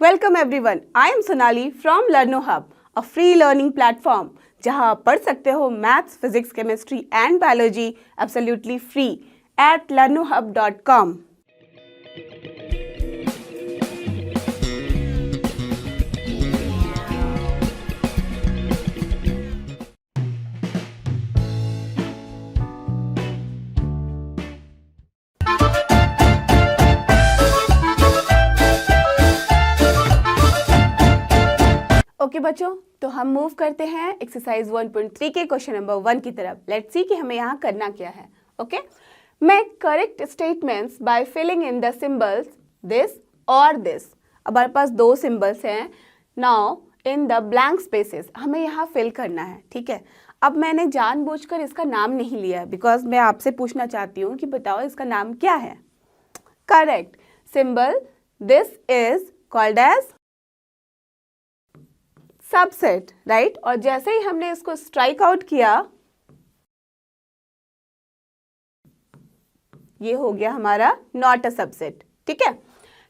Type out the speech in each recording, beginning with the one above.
Welcome everyone, I am Sonali from लर्नो hub, a free learning platform जहां आप पढ़ सकते हो maths, physics, chemistry and biology absolutely free at learnohub.com। Okay बच्चों, तो हम मूव करते हैं एक्सरसाइज 1.3 के क्वेश्चन नंबर 1 की तरफ। लेट्स सी कि हमें यहाँ करना क्या है। Okay, make correct statements by filling in the symbols this और दिस। अब हमारे पास दो सिंबल्स हैं। Now in the blank spaces हमें यहाँ फिल करना है। ठीक है, अब मैंने जानबूझकर इसका नाम नहीं लिया बिकॉज मैं आपसे पूछना चाहती हूँ कि बताओ इसका नाम क्या है। Correct symbol this is called as subset, right. और जैसे ही हमने इसको स्ट्राइक आउट किया, ये हो गया हमारा नॉट अ सबसेट। ठीक है,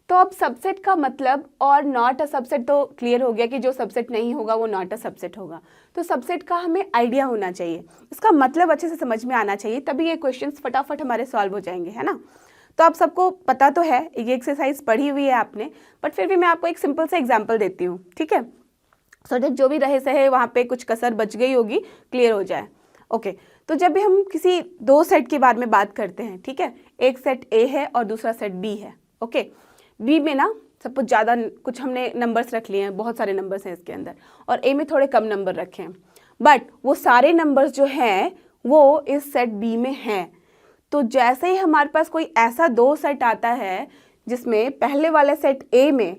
तो अब सबसेट का मतलब और नॉट अ सबसेट तो क्लियर हो गया कि जो सबसेट नहीं होगा वो नॉट अ सबसेट होगा। तो सबसेट का हमें आइडिया होना चाहिए, इसका मतलब अच्छे से समझ में आना चाहिए, तभी ये क्वेश्चंस फटाफट हमारे सॉल्व हो जाएंगे, है ना। तो आप सबको पता तो है, ये एक्सरसाइज पढ़ी हुई है आपने, बट फिर भी मैं आपको एक सिंपल सा एग्जाम्पल देती हूँ। ठीक है, सो दैट जो भी रहे सहे वहाँ पे कुछ कसर बच गई होगी क्लियर हो जाए। ओके, तो जब भी हम किसी दो सेट के बारे में बात करते हैं, ठीक है, एक सेट ए है और दूसरा सेट बी है। ओके, बी में ना सपोज ज़्यादा कुछ हमने नंबर्स रख लिए हैं, बहुत सारे नंबर्स हैं इसके अंदर, और ए में थोड़े कम नंबर रखे हैं, बट वो सारे नंबर्स जो हैं वो इस सेट बी में हैं। तो जैसे ही हमारे पास कोई ऐसा दो सेट आता है जिसमें पहले वाले सेट ए में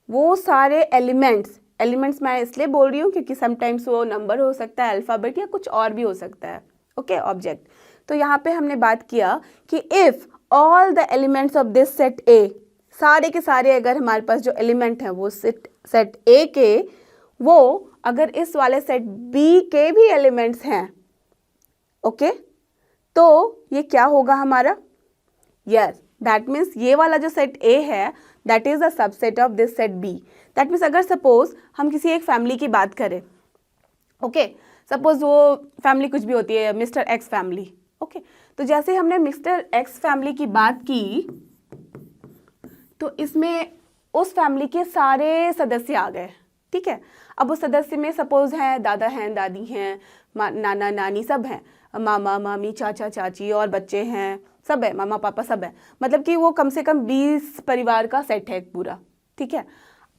वो सारे एलिमेंट्स मैं इसलिए बोल रही हूँ क्योंकि समटाइम्स वो नंबर हो सकता है, अल्फ़ाबेट या कुछ और भी हो सकता है। Okay, object. तो यहाँ पे हमने बात किया कि if all the elements of this set ए, सारे के सारे अगर हमारे पास जो एलिमेंट हैं वो सेट ए के, वो अगर इस वाले सेट बी के भी एलिमेंट्स हैं, ओके, तो ये क्या होगा हमारा, यस, दैट मीन्स ये वाला जो सेट ए है that is a subset of this set B. That means अगर सपोज हम किसी एक फैमिली की बात करें, ओके, सपोज वो फैमिली कुछ भी होती है, मिस्टर एक्स फैमिली। ओके, तो जैसे हमने मिस्टर एक्स फैमिली की बात की तो इसमें उस फैमिली के सारे सदस्य आ गए। ठीक है, अब उस सदस्य में सपोज हैं दादा हैं, दादी हैं, नाना नानी सब हैं, मामा मामी, चाचा चाची और बच्चे हैं, सब है, मामा पापा सब है, मतलब कि वो कम से कम 20 परिवार का सेट है एक पूरा। ठीक है,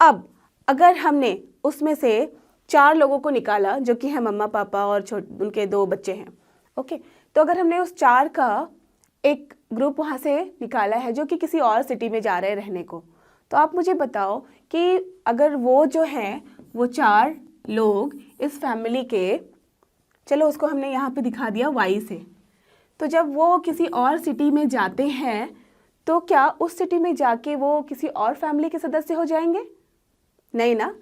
अब अगर हमने उसमें से 4 लोगों को निकाला जो कि है मम्मा पापा और उनके 2 बच्चे हैं। ओके, तो अगर हमने उस 4 का एक ग्रुप वहाँ से निकाला है जो कि किसी और सिटी में जा रहे हैं रहने को, तो आप मुझे बताओ कि अगर वो जो हैं वो 4 लोग इस फैमिली के, चलो उसको हमने यहाँ पे दिखा दिया वाई से, तो जब वो किसी और सिटी में जाते हैं तो क्या उस सिटी में जाके वो किसी और फैमिली के सदस्य हो जाएंगे? नहीं ना,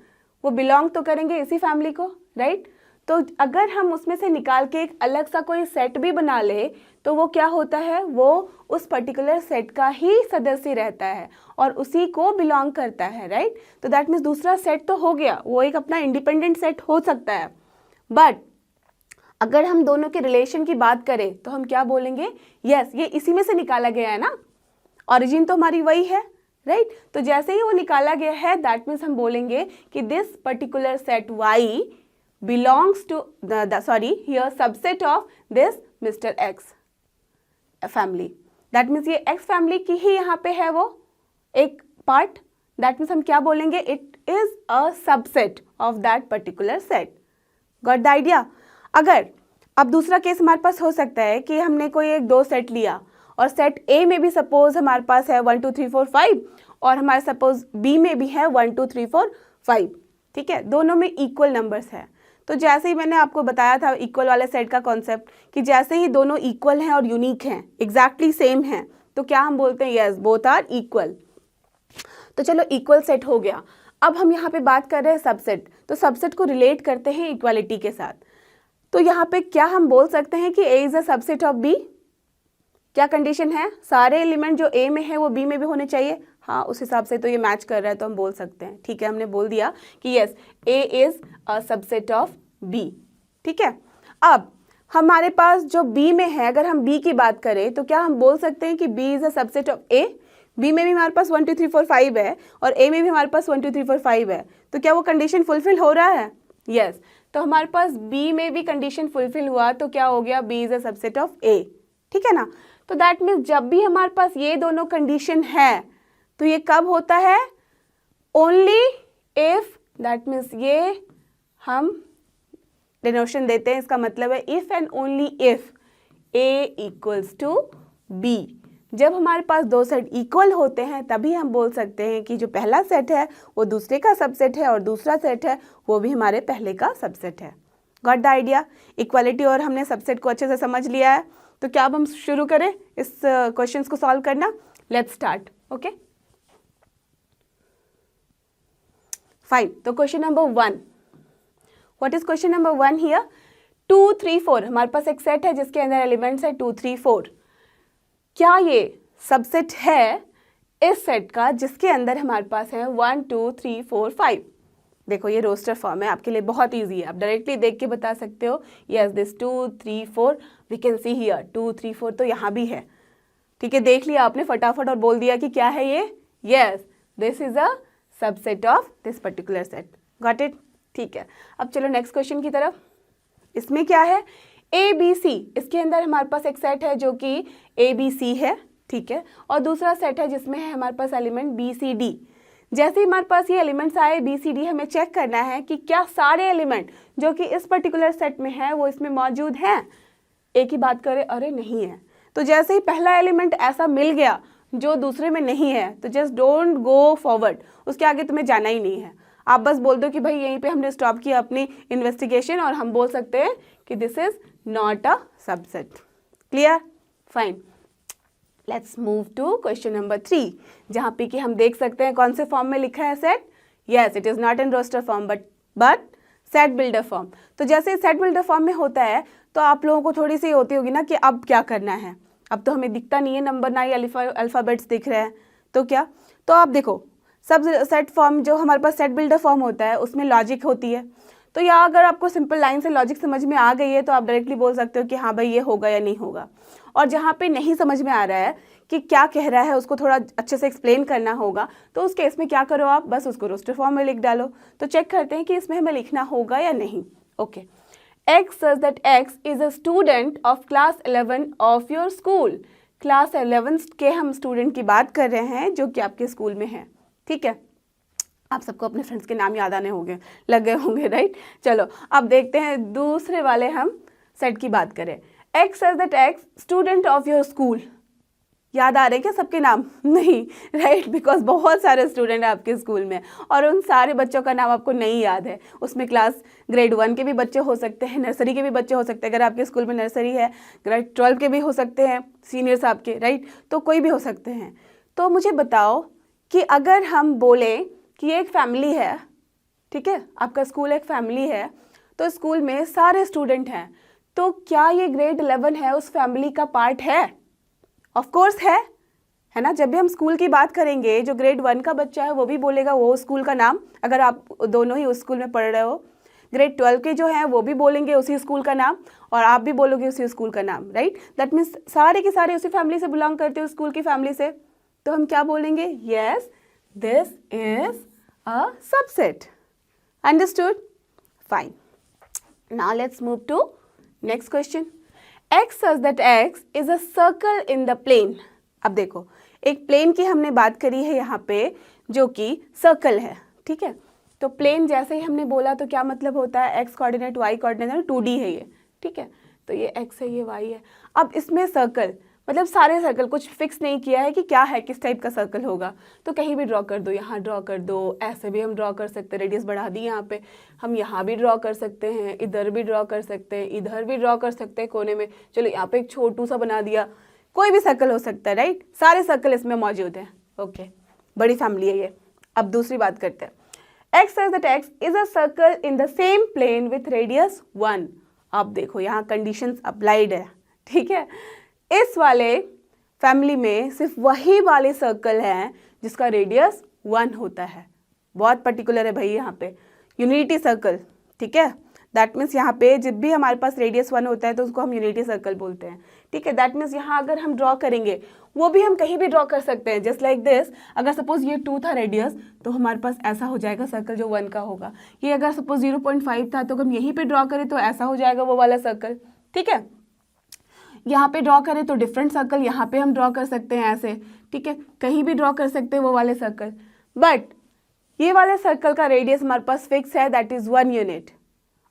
वो बिलोंग तो करेंगे इसी फैमिली को, राइट। तो अगर हम उसमें से निकाल के एक अलग सा कोई सेट भी बना ले तो वो क्या होता है, वो उस पर्टिकुलर सेट का ही सदस्य रहता है और उसी को बिलोंग करता है, राइट। तो दैट मीन्स दूसरा सेट तो हो गया, वो एक अपना इंडिपेंडेंट सेट हो सकता है, बट अगर हम दोनों के रिलेशन की बात करें तो हम क्या बोलेंगे, यस, ये इसी में से निकाला गया है ना, ओरिजिन तो हमारी वही है, राइट। तो जैसे ही वो निकाला गया है दैट मीन्स हम बोलेंगे कि this particular set Y belongs to here subset of this mister X family. That means ये एक्स फैमिली की ही यहाँ पे है वो एक पार्ट। दैट मीन्स हम क्या बोलेंगे, it is a subset of that particular set. Got the idea. अगर अब दूसरा केस हमारे पास हो सकता है कि हमने कोई एक दो सेट लिया और सेट ए में भी सपोज हमारे पास है 1 2 3 4 5 और हमारे सपोज बी में भी है 1 2 3 4 5। ठीक है, दोनों में इक्वल नंबर्स हैं। तो जैसे ही मैंने आपको बताया था इक्वल वाले सेट का कॉन्सेप्ट कि जैसे ही दोनों इक्वल हैं और यूनिक हैं, एग्जैक्टली सेम हैं, तो क्या हम बोलते हैं, यस, बोथ आर इक्वल। तो चलो इक्वल सेट हो गया। अब हम यहाँ पे बात कर रहे हैं सबसेट, तो सबसेट को रिलेट करते हैं इक्वालिटी के साथ। तो यहाँ पे क्या हम बोल सकते हैं कि A is a subset of B? क्या कंडीशन है, सारे एलिमेंट जो ए में है वो बी में भी होने चाहिए? हाँ उस हिसाब से तो ये मैच कर रहा है तो हम बोल सकते हैं। ठीक है, हमने बोल दिया कि yes A is a subset of B. ठीक है, अब हमारे पास जो बी में है, अगर हम बी की बात करें तो क्या हम बोल सकते हैं कि B is a subset of A? B में भी हमारे पास 1 2 3 4 5 है और ए में भी हमारे पास 1 2 3 4 5 है, तो क्या वो कंडीशन फुलफिल हो रहा है? यस, तो हमारे पास बी में भी कंडीशन फुलफिल हुआ तो क्या हो गया, B is a subset of A. ठीक है ना, तो दैट मीन्स जब भी हमारे पास ये दोनों कंडीशन है तो ये कब होता है, ओनली इफ, दैट मीन्स ये हम डिनोशन देते हैं, इसका मतलब है if and only if A equals to B. जब हमारे पास दो सेट इक्वल होते हैं तभी हम बोल सकते हैं कि जो पहला सेट है वो दूसरे का सबसेट है और दूसरा सेट है वो भी हमारे पहले का सबसेट है। Got the idea? इक्वालिटी और हमने सबसेट को अच्छे से समझ लिया है, तो क्या अब हम शुरू करें इस क्वेश्चंस को सॉल्व करना? Let's start. ओके फाइन, तो question number 1, what is question number 1 here? 2 3 4 हमारे पास एक सेट है जिसके अंदर एलिमेंट्स है 2 3 4। क्या ये सबसेट है इस सेट का जिसके अंदर हमारे पास है 1 2 3 4 5? देखो ये रोस्टर फॉर्म है, आपके लिए बहुत इजी है, आप डायरेक्टली देख के बता सकते हो। Yes, this 2 3 4 we can see here 2 3 4 तो यहाँ भी है। ठीक है, देख लिया आपने फटाफट और बोल दिया कि क्या है ये। Yes, this is a subset of this particular set. Got it? ठीक है, अब चलो नेक्स्ट क्वेश्चन की तरफ। इसमें क्या है, ए बी सी, इसके अंदर हमारे पास एक सेट है जो कि ए बी सी है। ठीक है, और दूसरा सेट है जिसमें है हमारे पास एलिमेंट बी सी डी। जैसे ही हमारे पास ये एलिमेंट्स आए बी सी डी, हमें चेक करना है कि क्या सारे एलिमेंट जो कि इस पर्टिकुलर सेट में है वो इसमें मौजूद हैं। एक ही बात करें, अरे नहीं है, तो जैसे ही पहला एलिमेंट ऐसा मिल गया जो दूसरे में नहीं है तो जस्ट डोंट गो फॉरवर्ड, उसके आगे तुम्हें जाना ही नहीं है। आप बस बोल दो कि भाई यहीं पे हमने स्टॉप किया अपनी इन्वेस्टिगेशन और हम बोल सकते हैं कि this is not a subset. Clear? Fine, let's move to question number 3, जहाँ पे कि हम देख सकते हैं कौन से फॉर्म में लिखा है set. Yes, it is not in roster form but set builder form. तो जैसे सेट बिल्डर फॉर्म में होता है तो आप लोगों को थोड़ी सी होती होगी ना कि अब क्या करना है। अब तो हमें दिखता नहीं है नंबर, ना ही अल्फ़ाबेट्स दिख रहे हैं, तो क्या, तो आप देखो सब सेट फॉर्म जो हमारे पास सेट बिल्डर फॉर्म होता है उसमें लॉजिक होती है। तो या अगर आपको सिंपल लाइन से लॉजिक समझ में आ गई है तो आप डायरेक्टली बोल सकते हो कि हाँ भाई ये होगा या नहीं होगा। और जहाँ पे नहीं समझ में आ रहा है कि क्या कह रहा है, उसको थोड़ा अच्छे से एक्सप्लेन करना होगा, तो उस केस में क्या करो, आप बस उसको रोस्टर फॉर्म में लिख डालो। तो चेक करते हैं कि इसमें हमें लिखना होगा या नहीं। Okay, X says that X is a student of class 11 of your school. Class 11 के हम स्टूडेंट की बात कर रहे हैं जो कि आपके स्कूल में है। ठीक है, आप सबको अपने फ्रेंड्स के नाम याद आने होंगे, लग गए होंगे, राइट? चलो अब देखते हैं दूसरे वाले हम सेट की बात करें। X says that X student of your school, याद आ रहे हैं क्या सबके नाम? नहीं, राइट, बिकॉज बहुत सारे स्टूडेंट हैं आपके स्कूल में और उन सारे बच्चों का नाम आपको नहीं याद है। उसमें क्लास ग्रेड 1 के भी बच्चे हो सकते हैं, नर्सरी के भी बच्चे हो सकते हैं, अगर आपके स्कूल में नर्सरी है, ग्रेड 12 के भी हो सकते हैं, सीनियर्स आपके, राइट, तो कोई भी हो सकते हैं। तो मुझे बताओ कि अगर हम बोलें कि ये एक फैमिली है, ठीक है, आपका स्कूल एक फैमिली है, तो स्कूल में सारे स्टूडेंट हैं, तो क्या ये ग्रेड 11 है उस फैमिली का पार्ट है? ऑफ कोर्स है ना। जब भी हम स्कूल की बात करेंगे जो ग्रेड 1 का बच्चा है वो भी बोलेगा वो स्कूल का नाम, अगर आप दोनों ही उस स्कूल में पढ़ रहे हो। ग्रेड 12 के जो हैं वो भी बोलेंगे उसी स्कूल का नाम और आप भी बोलोगे उसी स्कूल का नाम, राइट। दैट मीन्स सारे के सारे उसी फैमिली से बिलोंग करते हो, स्कूल की फैमिली से। तो हम क्या बोलेंगे? Yes, this is a subset. Understood? Fine. Now let's move to next question. X says that X is a circle in the plane. अब देखो एक प्लेन की हमने बात करी है यहाँ पे जो कि सर्कल है, ठीक है। तो प्लेन जैसे ही हमने बोला तो क्या मतलब होता है, x coordinate y coordinate 2D है ये, ठीक है। तो ये x है, ये y है। अब इसमें सर्कल मतलब सारे सर्कल, कुछ फिक्स नहीं किया है कि क्या है, किस टाइप का सर्कल होगा। तो कहीं भी ड्रॉ कर दो, यहाँ ड्रॉ कर दो, ऐसे भी हम ड्रॉ कर सकते हैं, रेडियस बढ़ा दी यहाँ पे, हम यहाँ भी ड्रॉ कर सकते हैं, इधर भी ड्रॉ कर सकते हैं, इधर भी ड्रॉ कर सकते हैं कोने में। चलो यहाँ पे एक छोटू सा बना दिया, कोई भी सर्कल हो सकता है, राइट। सारे सर्कल इसमें मौजूद हैं। ओके, बड़ी फैमिली है ये। अब दूसरी बात करते हैं। X says that X is a circle in the same plane with radius 1. अब देखो यहाँ कंडीशंस अप्लाइड है, ठीक है। इस वाले फैमिली में सिर्फ वही वाले सर्कल हैं जिसका रेडियस 1 होता है। बहुत पर्टिकुलर है भाई यहाँ पे, यूनिटी सर्कल, ठीक है। दैट मीन्स यहाँ पे जब भी हमारे पास रेडियस 1 होता है तो उसको हम यूनिटी सर्कल बोलते हैं, ठीक है। दैट मीन्स यहाँ अगर हम ड्रॉ करेंगे वो भी हम कहीं भी ड्रॉ कर सकते हैं, जस्ट लाइक दिस। अगर सपोज ये 2 था रेडियस तो हमारे पास ऐसा हो जाएगा सर्कल जो 1 का होगा। ये अगर सपोज 0.5 था तो हम यहीं पे ड्रॉ करें तो ऐसा हो जाएगा वो वाला सर्कल, ठीक है। यहाँ पे ड्रॉ करें तो डिफरेंट सर्कल यहाँ पे हम ड्रॉ कर सकते हैं ऐसे, ठीक है। कहीं भी ड्रॉ कर सकते हैं वो वाले सर्कल, बट ये वाले सर्कल का रेडियस हमारे पास फिक्स है, दैट इज़ 1 यूनिट,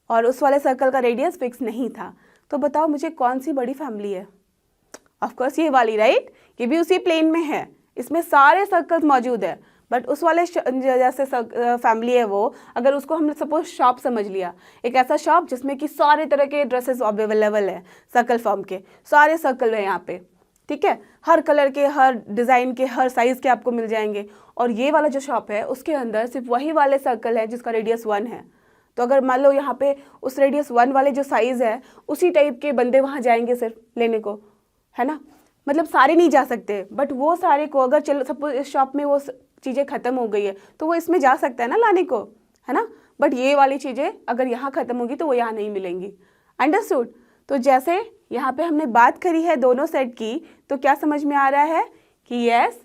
और उस वाले सर्कल का रेडियस फिक्स नहीं था। तो बताओ मुझे कौन सी बड़ी फैमिली है? ऑफ कोर्स ये वाली, राइट। ये भी उसी प्लेन में है, इसमें सारे सर्कल्स मौजूद है, बट उस वाले जैसे फैमिली है वो, अगर उसको हमने सपोज शॉप समझ लिया, एक ऐसा शॉप जिसमें कि सारे तरह के ड्रेसेस अवेलेबल है, सर्कल फॉर्म के सारे सर्कल है यहाँ पे, ठीक है। हर कलर के, हर डिज़ाइन के, हर साइज़ के आपको मिल जाएंगे। और ये वाला जो शॉप है उसके अंदर सिर्फ वही वाले सर्कल है जिसका रेडियस 1 है। तो अगर मान लो यहाँ पे उस रेडियस 1 वाले जो साइज़ है उसी टाइप के बंदे वहाँ जाएंगे सिर्फ लेने को, है ना। मतलब सारे नहीं जा सकते, बट वो सारे को अगर चलो सपोज इस शॉप में वो चीज़ें ख़त्म हो गई है तो वो इसमें जा सकता है ना लाने को, है ना। बट ये वाली चीज़ें अगर यहाँ ख़त्म होगी तो वो यहाँ नहीं मिलेंगी। अंडरस्टूड। तो जैसे यहाँ पे हमने बात करी है दोनों सेट की, तो क्या समझ में आ रहा है कि यस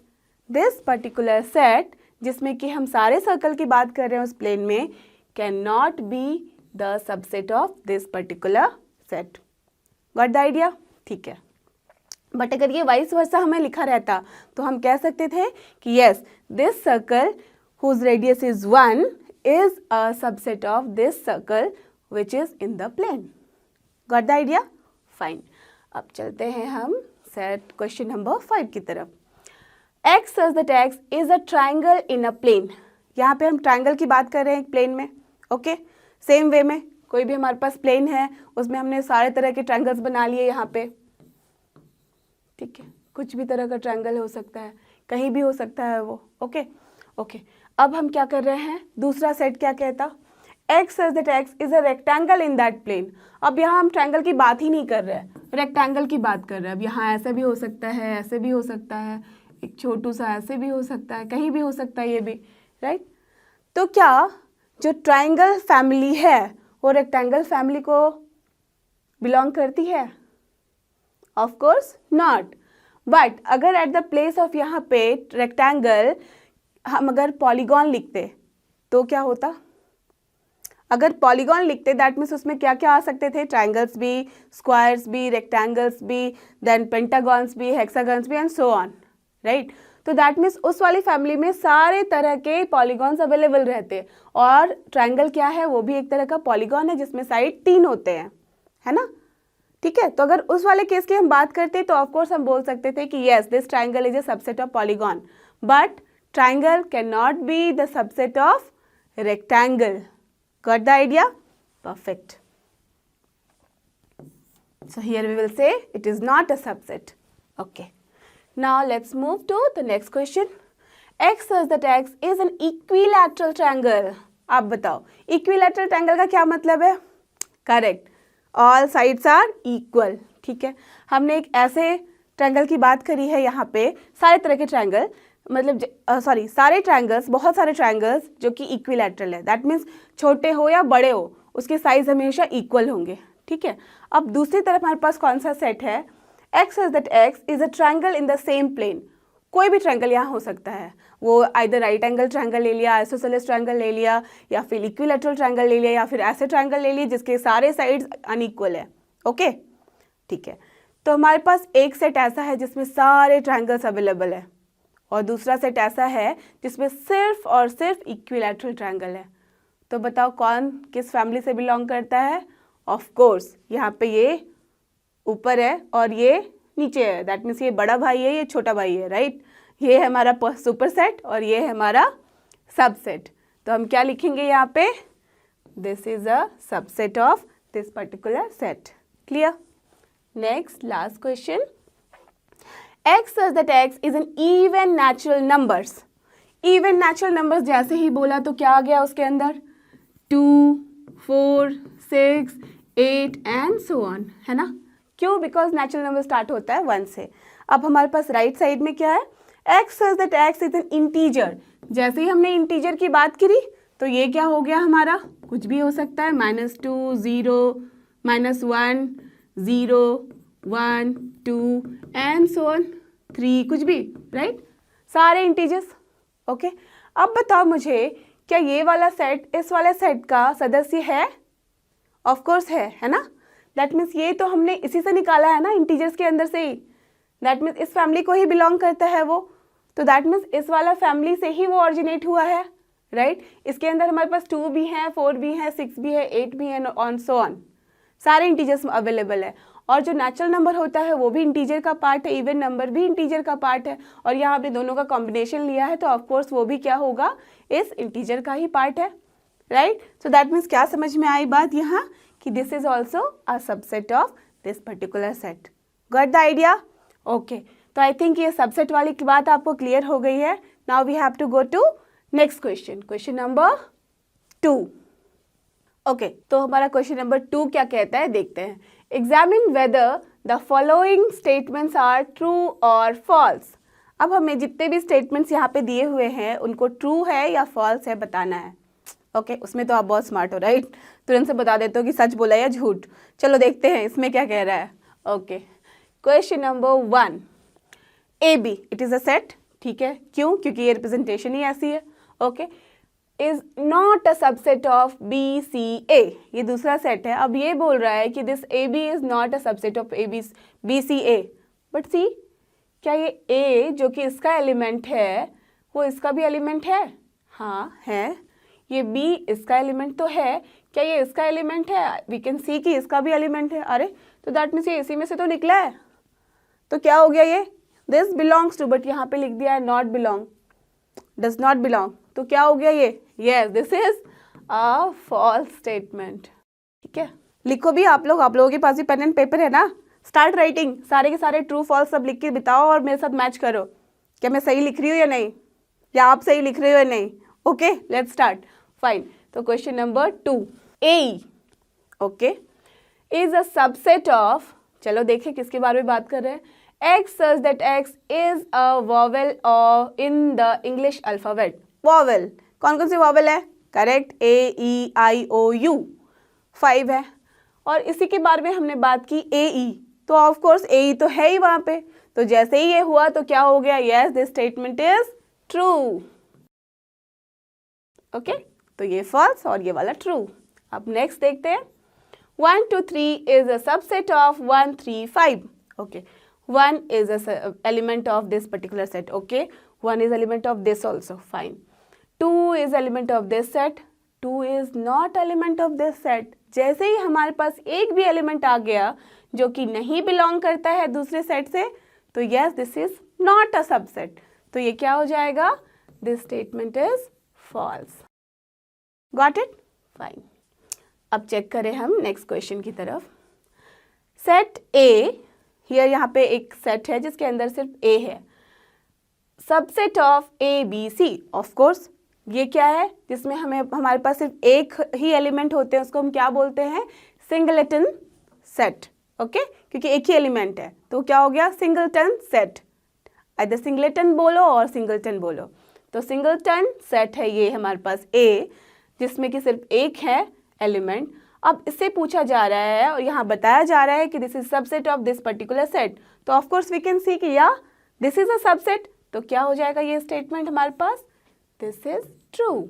दिस पर्टिकुलर सेट जिसमें कि हम सारे सर्कल की बात कर रहे हैं उस प्लेन में can not be the subset of this particular set. Got the idea? ठीक है। बट अगर ये वाइस वर्सा हमें लिखा रहता तो हम कह सकते थे कि yes this circle whose radius is 1 is a subset of this circle which is in the plane. Got the idea? Fine. अब चलते हैं हम सेट क्वेश्चन नंबर 5 की तरफ। X such that X is a triangle in a plane. यहाँ पे हम triangle की बात कर रहे हैं एक प्लेन में, ओके। सेम वे में कोई भी हमारे पास प्लेन है उसमें हमने सारे तरह के ट्राइंगल्स बना लिए यहाँ पे, ठीक है। कुछ भी तरह का ट्रायंगल हो सकता है, कहीं भी हो सकता है वो, ओके ओके। अब हम क्या कर रहे हैं, दूसरा सेट क्या कहता, X such that X is a rectangle in that plane. अब यहाँ हम ट्रायंगल की बात ही नहीं कर रहे हैं, रेक्टेंगल की बात कर रहे हैं। अब यहाँ ऐसे भी हो सकता है, ऐसे भी हो सकता है, एक छोटू सा ऐसे भी हो सकता है, कहीं भी हो सकता है ये भी, राइट। तो क्या जो ट्रायंगल फैमिली है वो रेक्टेंगल फैमिली को बिलोंग करती है? Of course not. बट अगर एट द प्लेस ऑफ यहाँ पे रेक्टेंगल हम अगर पॉलीगॉन लिखते तो क्या होता? अगर पॉलीगॉन लिखते दैट मीन्स उसमें क्या क्या आ सकते थे, ट्रायंगल्स भी, स्क्वायर्स भी, रेक्टेंगल्स भी, देन पेंटागॉन्स भी, हेक्सागन्स भी एंड सो ऑन, राइट। तो दैट मीन्स उस वाली फैमिली में सारे तरह के पॉलीगॉन्स अवेलेबल रहते, और ट्रायंगल क्या है, वो भी एक तरह का पॉलीगॉन है जिसमें साइड 3 होते हैं, है ना, ठीक है। तो अगर उस वाले केस की हम बात करते तो ऑफ कोर्स हम बोल सकते थे कि yes this triangle is a subset of polygon, but triangle can not be the subset of rectangle. Got the idea? Perfect. So here we will say it is not a subset. Okay. Now let's move to the next question. X such that X is an equilateral triangle. आप बताओ equilateral triangle का क्या मतलब है? Correct. All sides are equal. ठीक है, हमने एक ऐसे ट्रायंगल की बात करी है यहाँ पे, सारे तरह के ट्रायंगल, मतलब सारे ट्रायंगल्स, बहुत सारे ट्रायंगल्स जो कि इक्विलैटरल है। दैट मीन्स छोटे हो या बड़े हो उसके साइज हमेशा इक्वल होंगे, ठीक है। अब दूसरी तरफ हमारे पास कौन सा सेट है, X such that X is a triangle in the same plane. कोई भी ट्रायंगल यहाँ हो सकता है, वो आइदर राइट एंगल ट्रायंगल ले लिया, आइसोसेलेस ट्रायंगल ले लिया, या फिर इक्विलैटरल ट्रायंगल ले लिया, या फिर ऐसे ट्रायंगल ले लिए जिसके सारे साइड्स अनइक्वल है, ओके ठीक है। तो हमारे पास एक सेट ऐसा है जिसमें सारे ट्रायंगल्स अवेलेबल है, और दूसरा सेट ऐसा है जिसमें सिर्फ और सिर्फ इक्विलैटरल ट्रायंगल है। तो बताओ कौन किस फैमिली से बिलोंग करता है? ऑफ कोर्स यहाँ पे ये ऊपर है और ये नीचे है, दैट मीन्स ये बड़ा भाई है, ये छोटा भाई है, राइट। ये है हमारा सुपर सेट और ये है हमारा सबसेट। तो हम क्या लिखेंगे यहाँ पे, this is a subset of this particular set. Clear? Next last question, x such that X is an even natural numbers. Even natural numbers जैसे ही बोला तो क्या आ गया उसके अंदर, 2, 4, 6, 8 एंड सो ऑन, है ना। क्यों? बिकॉज नेचुरल नंबर स्टार्ट होता है 1 से। अब हमारे पास राइट साइड में क्या है, x says that x is an integer. जैसे ही हमने इंटीजर की बात करी तो ये क्या हो गया हमारा, कुछ भी हो सकता है, -2, 0, -1, 0, 1, 2 एंड सो ऑन, 3, कुछ भी, राइट, सारे इंटीजर्स. ओके, अब बताओ मुझे, क्या ये वाला सेट इस वाले सेट का सदस्य है? ऑफ कोर्स है ना. दैट मीन्स ये तो हमने इसी से निकाला है ना, इंटीजर्स के अंदर से ही. दैट मीन्स इस फैमिली को ही बिलोंग करता है वो. तो दैट मीन्स इस वाला फैमिली से ही वो ऑरिजिनेट हुआ है, राइट. इसके अंदर हमारे पास 2 भी हैं, 4 भी हैं, 6 भी है, 8 भी है, ऑन सो ऑन, सारे इंटीजर्स अवेलेबल है. और जो नेचुरल नंबर होता है वो भी इंटीजर का पार्ट है, इवन नंबर भी इंटीजर का पार्ट है. और यहाँ आपने दोनों का कॉम्बिनेशन लिया है तो ऑफकोर्स वो भी क्या होगा, इस इंटीजर का ही पार्ट है, राइट. सो दैट मीन्स क्या समझ में आई बात यहाँ, कि this is also a subset of this particular set. Got the idea? Okay, तो आई थिंक ये सबसेट वाली की बात आपको क्लियर हो गई है. Now we have to go to next question, question number 2. Okay, तो हमारा क्वेश्चन नंबर 2 क्या कहता है, देखते हैं. Examine whether the following statements are true और फॉल्स. अब हमें जितने भी स्टेटमेंट्स यहाँ पे दिए हुए हैं उनको ट्रू है या फॉल्स है बताना है. ओके, उसमें तो आप बहुत स्मार्ट हो, राइट, तुरंत से बता देते हो कि सच बोला या झूठ. चलो देखते हैं इसमें क्या कह रहा है. Okay, question number 1, AB it is a set. ठीक है, क्यों? क्योंकि ये रिप्रेजेंटेशन ही ऐसी है. Okay, is not a subset of BCA, ये दूसरा सेट है. अब ये बोल रहा है कि this AB is not a subset of BCA. But see, क्या ये A जो कि इसका एलिमेंट है वो इसका भी एलिमेंट है? हाँ है. ये B इसका एलिमेंट तो है, क्या ये इसका एलिमेंट है? वी कैन सी कि इसका भी एलिमेंट है. अरे तो दैट मीन्स ये इसी में से तो निकला है. तो क्या हो गया ये, दिस बिलोंग्स टू, बट यहाँ पे लिख दिया है not belong, does not belong. तो क्या हो गया ये, yes this is a false statement. ठीक है, लिखो भी आप लोगों के पास भी पेन एंड पेपर है ना. स्टार्ट राइटिंग, सारे के सारे ट्रू फॉल्स सब लिख के बताओ और मेरे साथ मैच करो. क्या मैं सही लिख रही हूँ या नहीं, या आप सही लिख रहे हो या नहीं. Okay, let's start. फाइन, तो question number 2, A okay is a subset of, चलो देखें किसके बारे में बात कर रहे हैं. X such that X is a vowel in the English alphabet. Vowel, कौन कौन सी vowel है? Correct, A, E, I, O, U, 5 है. और इसी के बारे में हमने बात की A, E, तो ऑफ कोर्स A, E तो है ही वहाँ पे. तो जैसे ही ये हुआ तो क्या हो गया, yes this statement is true. Okay, तो ये फॉल्स और ये वाला ट्रू. अब नेक्स्ट देखते हैं. 1, 2, 3 is a subset of 1, 3, 5. Okay, 1 is a element of this particular set. Okay, 1 is element of this also. Fine. 2 is element of this set. 2 is not element of this set. जैसे ही हमारे पास एक भी element आ गया जो कि नहीं belong करता है दूसरे सेट से, तो yes this is not a subset. तो ये क्या हो जाएगा, this statement is false. Got it? Fine. अब चेक करें हम नेक्स्ट क्वेश्चन की तरफ. सेट A, हियर यहाँ पे एक सेट है जिसके अंदर सिर्फ A है. Subset of ABC, of course ये क्या है, जिसमें हमारे पास सिर्फ एक ही एलिमेंट होते हैं, उसको हम क्या बोलते हैं, सिंगलेटन सेट. ओके, क्योंकि एक ही एलिमेंट है तो क्या हो गया, सिंगलटन सेट. आइदर सिंगलेटन बोलो और सिंगलटन बोलो. तो सिंगलटन सेट है ये हमारे पास A, जिसमें कि सिर्फ एक है एलिमेंट. अब इससे पूछा जा रहा है और यहाँ बताया जा रहा है कि this is subset of this particular set. तो of course we can see कि या दिस इज अ सबसेट. तो क्या हो जाएगा ये स्टेटमेंट हमारे पास, this is true.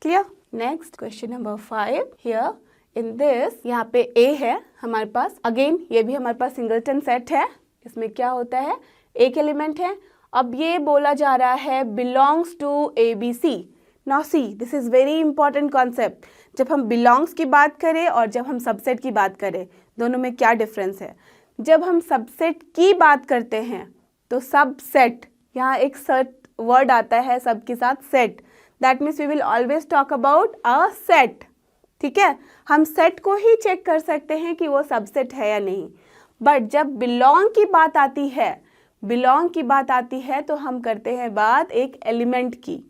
Clear? Next question number 5. Here in this, यहाँ पे A है हमारे पास. अगेन ये भी हमारे पास सिंगलटन सेट है. इसमें क्या होता है, एक एलिमेंट है. अब ये बोला जा रहा है belongs to ABC. Now see, this is very important concept. जब हम बिलोंग्स की बात करें और जब हम सबसेट की बात करें, दोनों में क्या डिफरेंस है. जब हम सबसेट की बात करते हैं तो सबसेट, यहाँ एक सेट वर्ड आता है सब के साथ, set. That means we will always talk about a set. ठीक है, हम सेट को ही चेक कर सकते हैं कि वो सबसेट है या नहीं. बट जब बिलोंग की बात आती है तो हम करते हैं बात एक एलिमेंट की.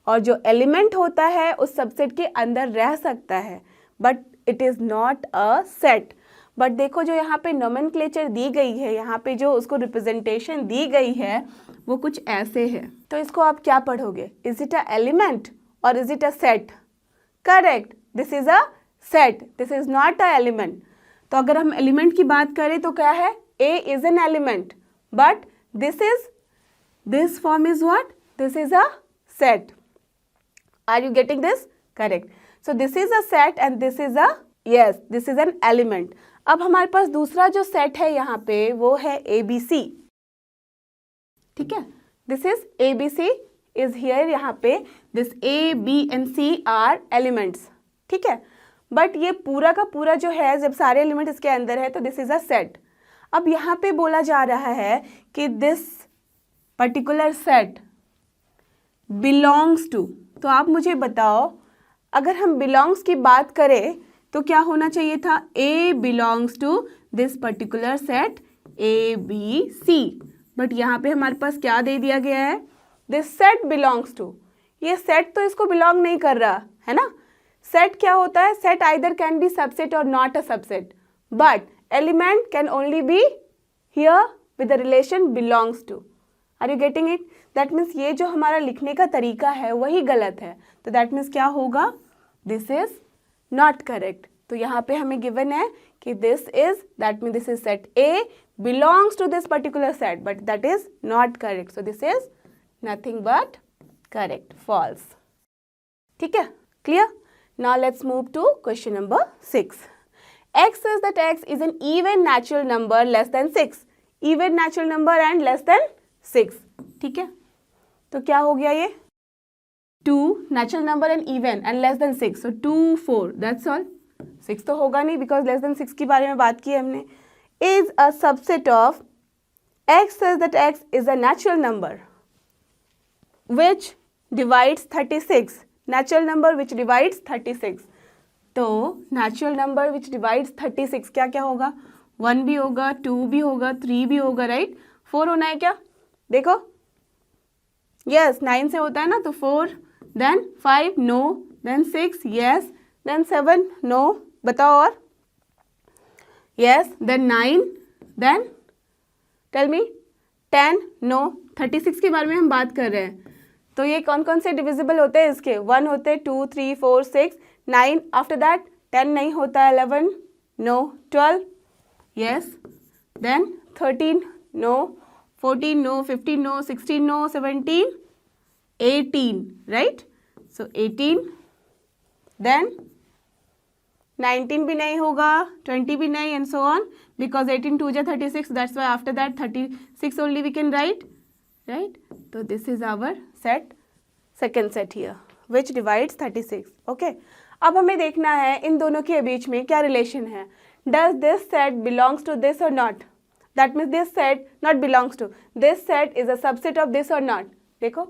और जो एलिमेंट होता है उस सबसेट के अंदर रह सकता है, but it is not a set. But देखो जो यहाँ पे नोमेनक्लेचर दी गई है, यहाँ पे जो उसको रिप्रेजेंटेशन दी गई है, वो कुछ ऐसे है। तो इसको आप क्या पढ़ोगे? इज इट अ एलिमेंट और is it a set? Correct, this is a set, this is not a element. तो अगर हम एलिमेंट की बात करें तो क्या है? A is an element, but this form is what? This is a set. Are you getting this? Correct. So this is a set and this is a, yes, this is an element. अब हमारे पास दूसरा जो set है यहाँ पे वो है ABC. ठीक है, this is ABC is here यहाँ पे, this A, B and C are elements. ठीक है, बट ये पूरा का पूरा जो है जब सारे एलिमेंट इसके अंदर है तो दिस इज अ सेट। अब यहाँ पे बोला जा रहा है कि this particular set belongs to, तो आप मुझे बताओ अगर हम बिलोंग्स की बात करें तो क्या होना चाहिए था? A belongs to this particular set ABC, but यहाँ पे हमारे पास क्या दे दिया गया है? This set belongs to. ये सेट तो इसको बिलोंग नहीं कर रहा है ना। सेट क्या होता है? Set either can be subset और not a subset, but element can only be here with the relation belongs to. Are you getting it? That means ये जो हमारा लिखने का तरीका है वही गलत है, तो दैट मीन्स क्या होगा? This is not correct. तो यहाँ पे हमें गिवन है कि this is, that means this is set A belongs to this particular set, but that is not correct, so this is nothing but correct, false. ठीक है, clear? Now let's move to question number 6. X says that X is an even natural number less than 6. Even natural number and less than 6. ठीक है, तो क्या हो गया ये? 2 natural number and even and less than 6. So 2, 4, that's all. 6 तो होगा नहीं because less than 6 के बारे में बात की है हमने. Is a subset of, X says that X is a natural number which divides 36. Natural number which divides 36. तो natural number which divides 36 क्या क्या होगा? 1 भी होगा, 2 भी होगा, 3 भी होगा, राइट? 4 होना है क्या? देखो, यस, 9 से होता है ना, तो 4, then 5 no, then 6 yes, then 7 no, बताओ और, yes, then 9, then tell me 10 no, 36 के बारे में हम बात कर रहे हैं। तो ये कौन कौन से डिविजिबल होते हैं इसके? 1 होते हैं, 2, 3, 4, 6, 9, आफ्टर दैट 10 नहीं होता है, 11 no, 12 yes, then 13 no, 14 no, 15 no, 16 no, 17, 18, right? So 18, then 19 भी नहीं होगा, 20 भी नहीं, and so on, because 18 2 जा 36, that's why after that 36 only we can write, right? So this is our set, second set here, which divides 36, okay? अब हमें देखना है इन दोनों के बीच में क्या रिलेशन है. Does this set belongs to this or not? That means this set not belongs to. This set is a subset of this or not? देखो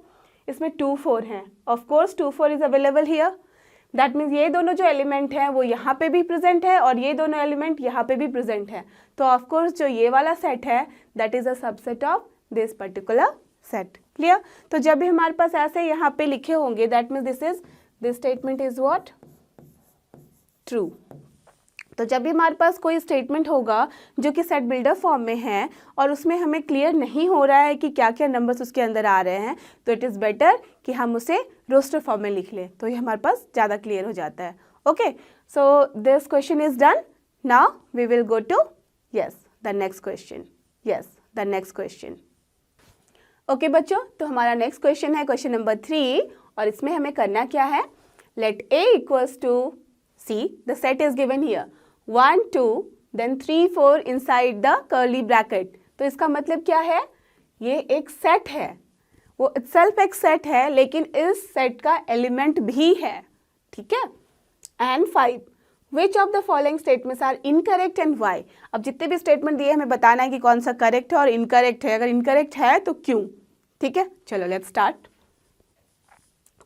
इसमें 2 4 हैं. Of course 2 4 is available here. That means ये दोनों जो element हैं वो यहाँ पे भी प्रेजेंट है और ये दोनों एलिमेंट यहाँ पे भी प्रेजेंट है. तो ऑफ कोर्स जो ये वाला सेट है that is a subset of this particular set. Clear? तो जब भी हमारे पास ऐसे यहाँ पे लिखे होंगे that means this statement is what? True. तो जब भी हमारे पास कोई स्टेटमेंट होगा जो कि सेट बिल्डर फॉर्म में है और उसमें हमें क्लियर नहीं हो रहा है कि क्या क्या नंबर्स उसके अंदर आ रहे हैं, तो इट इज़ बेटर कि हम उसे रोस्टर फॉर्म में लिख लें, तो ये हमारे पास ज़्यादा क्लियर हो जाता है. Okay, so this question is done. Now we will go to the next question. The next question. Okay बच्चों, तो हमारा नेक्स्ट क्वेश्चन है क्वेश्चन नंबर 3 और इसमें हमें करना क्या है? Let A equals to C, the set is given here 1 2 then 3 4 inside the curly bracket. तो इसका मतलब क्या है? ये एक सेट है, वो itself एक सेट है लेकिन इस सेट का एलिमेंट भी है. ठीक है? And 5 which of the following statements are incorrect and why? अब जितने भी स्टेटमेंट दिए हमें बताना है कि कौन सा करेक्ट है और इनकरेक्ट है. अगर इनकरेक्ट है तो क्यों? ठीक है, चलो लेट्स स्टार्ट.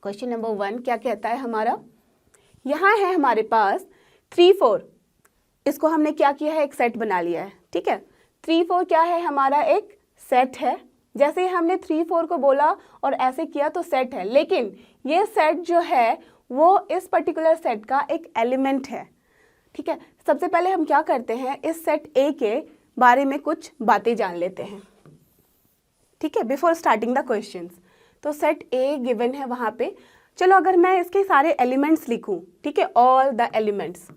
क्वेश्चन नंबर 1 क्या कहता है हमारा? यहाँ है हमारे पास 3 4. इसको हमने क्या किया है? एक सेट बना लिया है. ठीक है, 3 4 क्या है? हमारा एक सेट है. जैसे ही हमने 3 4 को बोला और ऐसे किया तो सेट है, लेकिन ये सेट जो है वो इस पर्टिकुलर सेट का एक एलिमेंट है. ठीक है, सबसे पहले हम क्या करते हैं, इस सेट ए के बारे में कुछ बातें जान लेते हैं. ठीक है, बिफोर स्टार्टिंग द क्वेश्चंस। तो सेट ए गिवन है वहां पे। चलो अगर मैं इसके सारे एलिमेंट्स लिखूं, ठीक है, ऑल द एलिमेंट्स,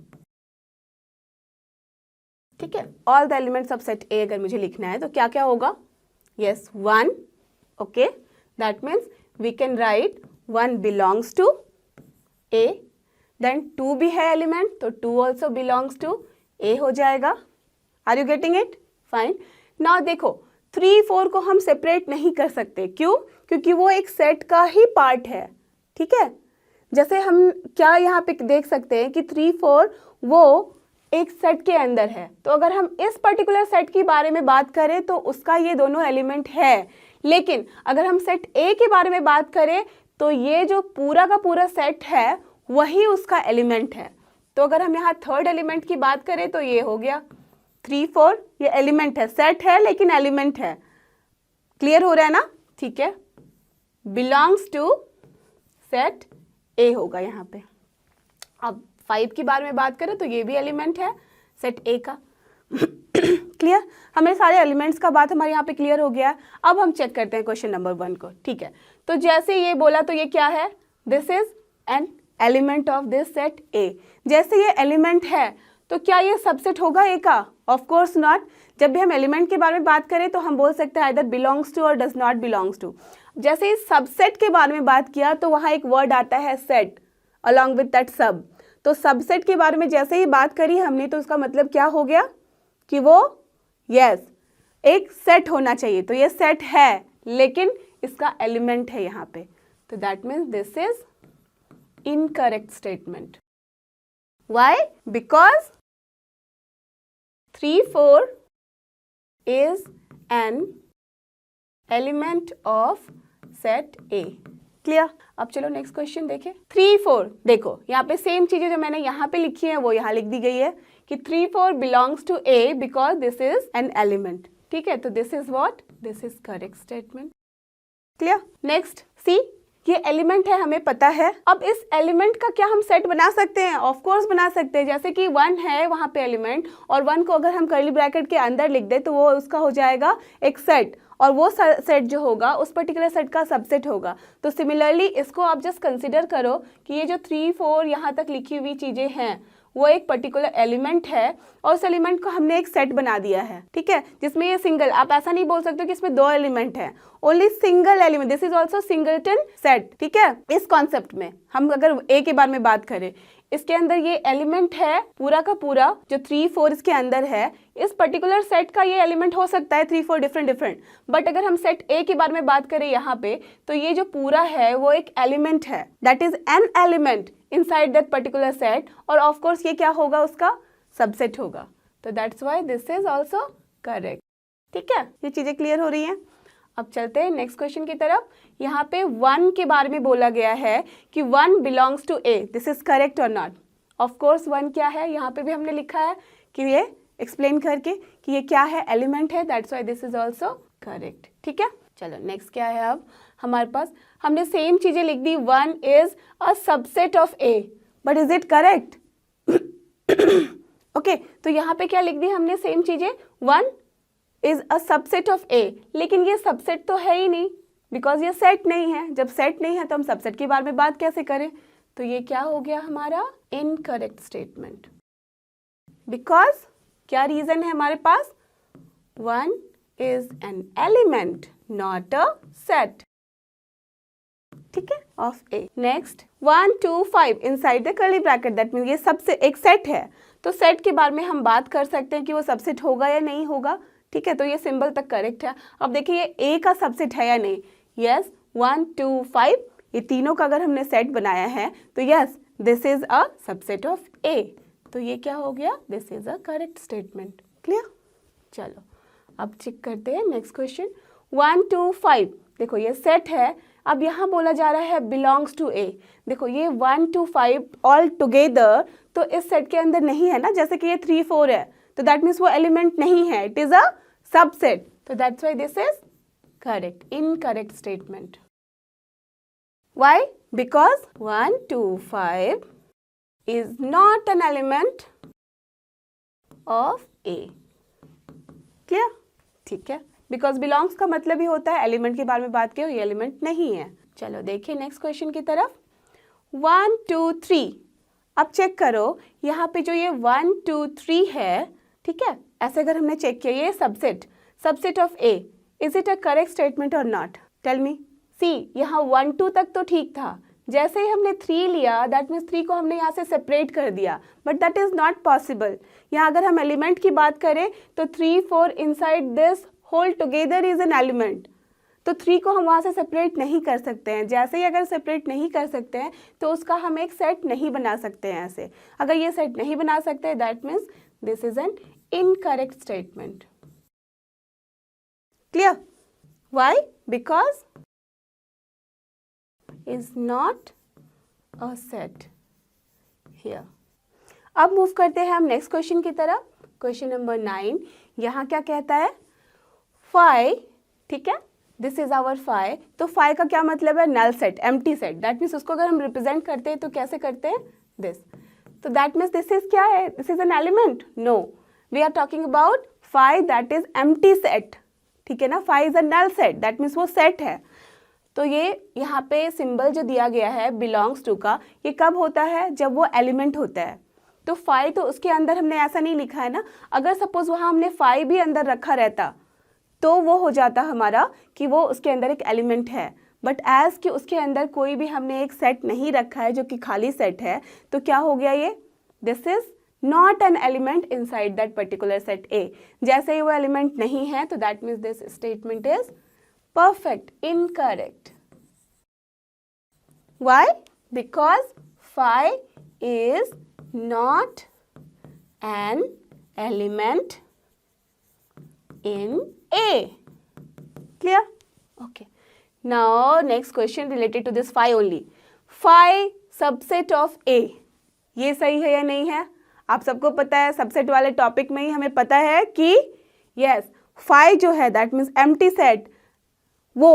ठीक है, all the elements of set A अगर मुझे लिखना है तो क्या क्या होगा? Yes, 1, okay, that means we can write 1 belongs to A, then 2 भी है एलिमेंट तो 2 ऑल्सो बिलोंग्स टू ए हो जाएगा। Are you getting it? Fine. Now देखो 3, 4 को हम सेपरेट नहीं कर सकते, क्यों? क्योंकि वो एक सेट का ही पार्ट है, ठीक है। जैसे हम क्या यहाँ पे देख सकते हैं कि 3, 4 वो एक सेट के अंदर है, तो अगर हम इस पर्टिकुलर सेट के बारे में बात करें तो उसका ये दोनों एलिमेंट है। लेकिन अगर हम सेट ए के बारे में बात करें तो ये जो पूरा का पूरा सेट है वही उसका एलिमेंट है। तो अगर हम यहाँ थर्ड एलिमेंट की बात करें तो ये हो गया 3, 4, ये एलिमेंट है, सेट है लेकिन एलिमेंट है। क्लियर हो रहा है ना? ठीक है, बिलोंग्स टू सेट ए होगा यहाँ पे। अब 5 के बारे में बात करें तो ये भी एलिमेंट है सेट ए का। क्लियर? हमें सारे एलिमेंट्स का बात हमारे यहाँ पे क्लियर हो गया। अब हम चेक करते हैं क्वेश्चन नंबर 1 को, ठीक है। तो जैसे ये बोला तो ये क्या है? This is an element of this set ए। जैसे ये एलिमेंट है तो क्या ये सबसेट होगा ए का? Of course not. जब भी हम एलिमेंट के बारे में बात करें तो हम बोल सकते हैं आइदर बिलोंग्स टू और डज नॉट बिलोंग्स टू। जैसे इस सबसेट के बारे में बात किया तो वहाँ एक वर्ड आता है सेट अलॉन्ग विद दैट सब। तो सबसेट के बारे में जैसे ही बात करी हमने तो उसका मतलब क्या हो गया कि वो एक सेट होना चाहिए। तो ये सेट है लेकिन इसका एलिमेंट है यहाँ पे, तो that means this is incorrect statement. Why? Because 3, 4 is an element of set A. Clear? अब चलो नेक्स्ट क्वेश्चन देखें। 3, 4 देखो यहाँ पे सेम चीजें जो मैंने यहाँ पे लिखी है वो यहाँ लिख दी गई है कि 3, 4 belongs to A because this is an element। ठीक है, तो this is what? This is correct statement. Clear? Next C, ये एलिमेंट है हमें पता है। अब इस एलिमेंट का क्या हम सेट बना सकते हैं? ऑफ कोर्स बना सकते हैं। जैसे कि 1 है वहाँ पे एलिमेंट और 1 को अगर हम कर्ली ब्रैकेट के अंदर लिख दे तो वो उसका हो जाएगा एक सेट, और वो सेट जो होगा उस पर्टिकुलर सेट का सबसेट होगा। तो सिमिलरली इसको आप जस्ट कंसिडर करो कि ये जो 3, 4 यहाँ तक लिखी हुई चीज़ें हैं वो एक पर्टिकुलर एलिमेंट है और उस एलिमेंट को हमने एक सेट बना दिया है, ठीक है, जिसमें ये सिंगल, आप ऐसा नहीं बोल सकते कि इसमें 2 एलिमेंट है, only single element, this is also singleton set. ठीक है, इस कॉन्सेप्ट में हम अगर ए के बारे में बात करें, इसके अंदर ये एलिमेंट है पूरा का पूरा, जो 3, 4 इसके अंदर है, इस पर्टिकुलर सेट का ये एलिमेंट हो सकता है 3, 4 डिफरेंट। बट अगर हम सेट ए के बारे में बात करें यहाँ पे, तो ये जो पूरा है वो एक एलिमेंट है, that is an element inside that particular set, और ऑफ कोर्स ये क्या होगा? उसका सबसेट होगा। तो that's why this is also correct. ठीक है, ये चीजें क्लियर हो रही हैं। अब चलते हैं नेक्स्ट क्वेश्चन की तरफ। यहाँ पे 1 के बारे में बोला गया है कि 1 belongs to A, this is correct और नॉट? ऑफ कोर्स 1 क्या है, यहाँ पे भी हमने लिखा है कि ये एक्सप्लेन करके कि ये क्या है, एलिमेंट है, that's why this is also correct. ठीक है, चलो नेक्स्ट क्या है। अब हमारे पास हमने सेम चीजें लिख दी, 1 is a subset of A, but is it correct? Okay, तो यहाँ पे क्या लिख दी हमने? सेम चीजें, 1 इज अ सबसेट ऑफ ए, लेकिन ये सबसेट तो है ही नहीं, बिकॉज ये सेट नहीं है। जब सेट नहीं है तो हम सबसेट के बारे में बात कैसे करें? तो ये क्या हो गया हमारा? Incorrect statement. बिकॉज क्या रीजन है हमारे पास? 1 is an element not a set, ठीक है, of A. Next 1, 2, 5 inside the curly bracket, that means ये सबसे एक सेट है, तो सेट के बारे में हम बात कर सकते हैं कि वो सबसेट होगा या नहीं होगा। ठीक है, तो ये सिंबल तक करेक्ट है। अब देखिए ये ए का सबसेट है या नहीं? यस, 1, 2, 5 ये तीनों का अगर हमने सेट बनाया है तो yes, this is a subset of A, तो ये क्या हो गया? This is a correct statement. Clear? चलो अब चेक करते हैं नेक्स्ट क्वेश्चन। 1, 2, 5 देखो ये सेट है। अब यहाँ बोला जा रहा है बिलोंग्स टू ए। देखो ये 1, 2, 5 ऑल टुगेदर तो इस सेट के अंदर नहीं है ना, जैसे कि ये 3, 4 है, तो दैट मीन्स वो एलिमेंट नहीं है, इट इज अ सबसेट, तो that's why this is correct, incorrect statement. Why? Because 1, 2, 5 is not an element of A. Clear? ठीक है, बिकॉज बिलोंग्स का मतलब ही होता है एलिमेंट के बारे में बात करें, ये एलिमेंट नहीं है। चलो देखिए नेक्स्ट क्वेश्चन की तरफ। 1 2 3, अब चेक करो यहाँ पे जो ये 1 2 3 है, ठीक है, ऐसे अगर हमने चेक किया ये subset of A, is it a correct statement और नॉट? Tell me. सी यहाँ 1 2 तक तो ठीक था, जैसे ही हमने 3 लिया दैट मीन्स 3 को हमने यहाँ से सेपरेट कर दिया, but that is not possible. यहाँ अगर हम एलिमेंट की बात करें तो 3 4 inside this whole together is an element, तो 3 को हम वहाँ से सेपरेट नहीं कर सकते हैं। जैसे ही अगर सेपरेट नहीं कर सकते हैं तो उसका हम एक सेट नहीं बना सकते हैं ऐसे। अगर ये सेट नहीं बना सकते that means this is an incorrect statement. Clear? Why? Because is not a set here। अब मूव करते हैं हम नेक्स्ट क्वेश्चन की तरफ। क्वेश्चन नंबर 9, यहाँ क्या कहता है? फाई, ठीक है, दिस इज आवर फाई। तो फाई का क्या मतलब है? Null set, empty set. That means उसको अगर हम रिप्रेजेंट करते हैं तो कैसे करते हैं? दिस। तो दैट मीन्स दिस इज क्या है? This is an element? No, we are talking about phi that is empty set, ठीक है ना। Phi is a null set, that means वो सेट है। तो ये यहाँ पे सिंबल जो दिया गया है बिलोंग्स टू का, ये कब होता है? जब वो एलिमेंट होता है। तो फाई तो उसके अंदर हमने ऐसा नहीं लिखा है ना, अगर सपोज वहाँ हमने फाई भी अंदर रखा रहता तो वो हो जाता हमारा कि वो उसके अंदर एक एलिमेंट है। बट एज कि उसके अंदर कोई भी हमने एक सेट नहीं रखा है जो कि खाली सेट है, तो क्या हो गया ये? This is not an element inside that particular set ए। जैसे ही वो एलिमेंट नहीं है तो that means this statement is perfect, incorrect। Why? Because phi is not an element in A। Clear? Okay. Now next question related to this phi only। Phi subset of A, ये सही है या नहीं है? आप सबको पता है, सबसेट वाले टॉपिक में ही हमें पता है कि yes, phi जो है that means empty set, वो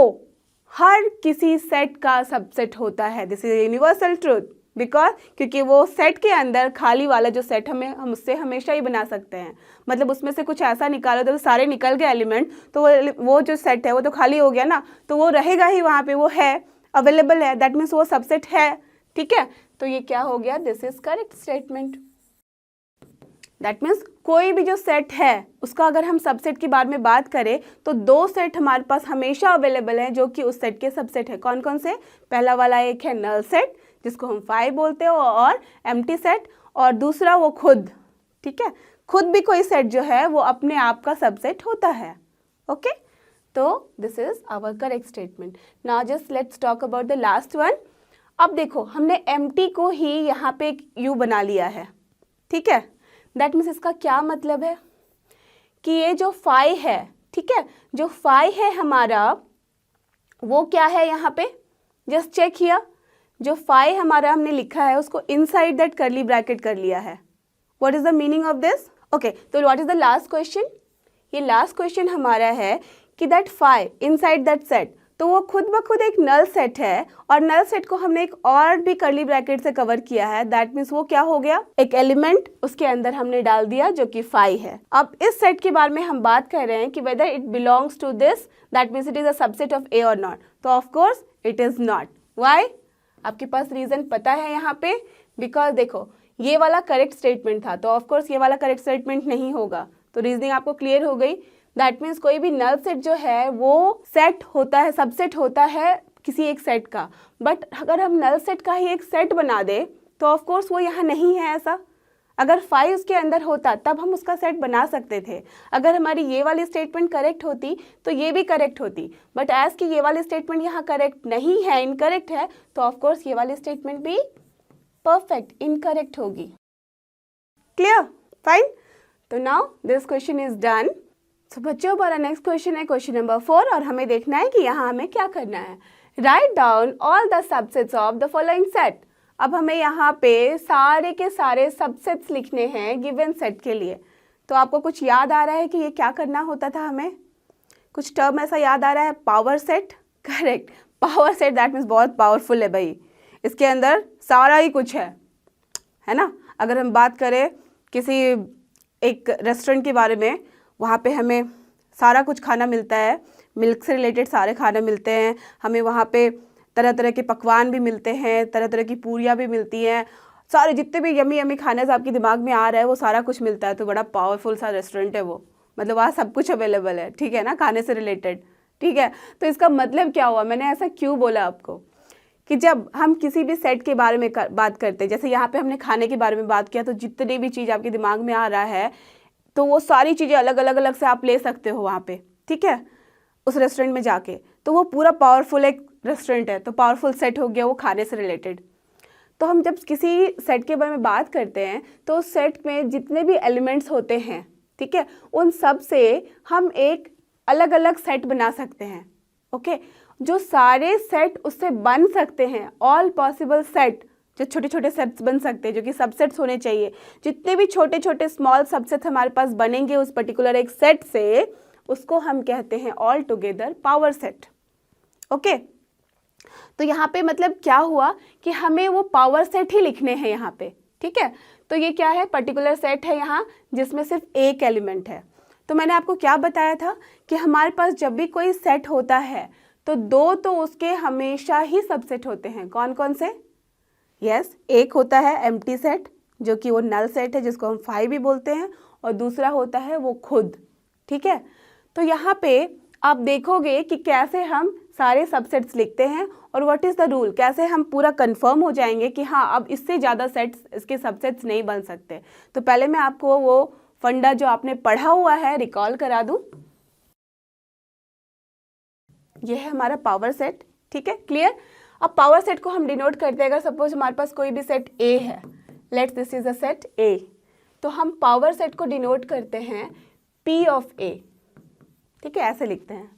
हर किसी सेट का सबसेट होता है। This is universal truth, because क्योंकि वो सेट के अंदर खाली वाला जो सेट हम उससे हमेशा ही बना सकते हैं। मतलब उसमें से कुछ ऐसा निकालो तो सारे निकल गए एलिमेंट, तो वो जो सेट है वो तो खाली हो गया ना, तो वो रहेगा ही वहाँ पे, वो है, अवेलेबल है, दैट मीन्स वो सबसेट है, ठीक है। तो ये क्या हो गया? This is correct statement. That means कोई भी जो सेट है उसका अगर हम सबसेट के बारे में बात करें तो 2 सेट हमारे पास हमेशा अवेलेबल हैं जो कि उस सेट के सबसेट है। कौन कौन से? पहला वाला एक है नल सेट जिसको हम फाई बोलते हैं और एम्प्टी सेट, और दूसरा वो खुद, ठीक है, खुद भी कोई सेट जो है वो अपने आप का सबसेट होता है। ओके, तो this is our correct statement. Now just let's talk about the last one. अब देखो हमने एम्प्टी को ही यहाँ पे एक यू बना लिया है, ठीक है। दैट मीन्स इसका क्या मतलब है कि ये जो फाई है, ठीक है, जो फाई है हमारा वो क्या है यहाँ पे? जस्ट चेक किया, जो फाई हमारा हमने लिखा है उसको इनसाइड दैट कर्ली ब्रैकेट कर लिया है। What is the meaning of this? Okay, तो what is the last question? ये लास्ट क्वेश्चन हमारा है कि that phi inside that set, तो वो खुद ब खुद एक नल सेट है और नल सेट को हमने एक और भी कर्ली ब्रैकेट से कवर किया है। दैट मीन्स वो क्या हो गया? एक एलिमेंट उसके अंदर हमने डाल दिया जो कि फाई है। अब इस सेट के बारे में हम बात कर रहे हैं कि whether it belongs to this, that means it is a subset of A और नॉट। तो of course it is not. Why? आपके पास रीजन पता है यहाँ पे? बिकॉज देखो ये वाला करेक्ट स्टेटमेंट था, तो ऑफ कोर्स ये वाला करेक्ट स्टेटमेंट नहीं होगा। तो रीजनिंग आपको क्लियर हो गई। दैट मीन्स कोई भी नल सेट जो है वो सेट होता है, सबसेट होता है किसी एक सेट का। बट अगर हम नल सेट का ही एक सेट बना दे तो ऑफ कोर्स वो यहाँ नहीं है ऐसा। अगर फाई उसके अंदर होता तब हम उसका सेट बना सकते थे। अगर हमारी ये वाली स्टेटमेंट करेक्ट होती तो ये भी करेक्ट होती, बट एज कि ये वाली स्टेटमेंट यहाँ करेक्ट नहीं है, इनकरेक्ट है, तो ऑफ कोर्स ये वाली स्टेटमेंट भी परफेक्ट इनकरेक्ट होगी। क्लियर? फाइन। तो now this question is done. तो बच्चों हमारा नेक्स्ट क्वेश्चन है क्वेश्चन नंबर 4 और हमें देखना है कि यहाँ हमें क्या करना है। Write down all the subsets of the following set. अब हमें यहाँ पे सारे के सारे सबसेट्स लिखने हैं गिवन सेट के लिए। तो आपको कुछ याद आ रहा है कि ये क्या करना होता था? हमें कुछ टर्म ऐसा याद आ रहा है? Power set. Correct, power set that means बहुत पावरफुल है भाई, इसके अंदर सारा ही कुछ है ना। अगर हम बात करें किसी एक रेस्टोरेंट के बारे में, वहाँ पे हमें सारा कुछ खाना मिलता है, मिल्क से रिलेटेड सारे खाना मिलते हैं हमें, वहाँ पे तरह तरह के पकवान भी मिलते हैं, तरह तरह की पूरियाँ भी मिलती हैं, सारे जितने भी यमी यमी खाने से आपके दिमाग में आ रहा है वो सारा कुछ मिलता है। तो बड़ा पावरफुल सा रेस्टोरेंट है वो, मतलब वहाँ सब कुछ अवेलेबल है, ठीक है ना, खाने से रिलेटेड, ठीक है। तो इसका मतलब क्या हुआ, मैंने ऐसा क्यों बोला आपको कि जब हम किसी भी सेट के बारे में बात करते हैं, जैसे यहाँ पे हमने खाने के बारे में बात किया, तो जितने भी चीज़ आपके दिमाग में आ रहा है तो वो सारी चीज़ें अलग अलग अलग से आप ले सकते हो वहाँ पे, ठीक है, उस रेस्टोरेंट में जाके। तो वो पूरा पावरफुल एक रेस्टोरेंट है, तो पावरफुल सेट हो गया वो खाने से रिलेटेड। तो हम जब किसी सेट के बारे में बात करते हैं तो उस सेट में जितने भी एलिमेंट्स होते हैं, ठीक है, उन सब से हम एक अलग अलग सेट बना सकते हैं। ओके, जो सारे सेट उससे बन सकते हैं, ऑल पॉसिबल सेट, जो छोटे छोटे सेट्स बन सकते हैं, जो कि सबसेट्स होने चाहिए, जितने भी छोटे छोटे स्मॉल सबसेट्स हमारे पास बनेंगे उस पर्टिकुलर एक सेट से, उसको हम कहते हैं all together power set. Okay, तो यहाँ पे मतलब क्या हुआ कि हमें वो पावर सेट ही लिखने हैं यहाँ पे, ठीक है। तो ये क्या है, पर्टिकुलर सेट है यहाँ जिसमें सिर्फ एक एलिमेंट है। तो मैंने आपको क्या बताया था कि हमारे पास जब भी कोई सेट होता है तो दो तो उसके हमेशा ही सबसेट होते हैं। कौन कौन से? यस, एक होता है एम्प्टी सेट जो कि वो नल सेट है जिसको हम फाई भी बोलते हैं, और दूसरा होता है वो खुद, ठीक है। तो यहाँ पे आप देखोगे कि कैसे हम सारे सबसेट्स लिखते हैं और व्हाट इज़ द रूल, कैसे हम पूरा कंफर्म हो जाएंगे कि हाँ अब इससे ज़्यादा सेट्स, इसके सबसेट्स नहीं बन सकते। तो पहले मैं आपको वो फंडा जो आपने पढ़ा हुआ है रिकॉल करा दूं। ये है हमारा पावर सेट, ठीक है, क्लियर। अब पावर सेट को हम डिनोट करते हैं, अगर सपोज हमारे पास कोई भी सेट ए है, let's this is a set ए, तो हम पावर सेट को डिनोट करते हैं पी ऑफ ए, ठीक है, ऐसे लिखते हैं।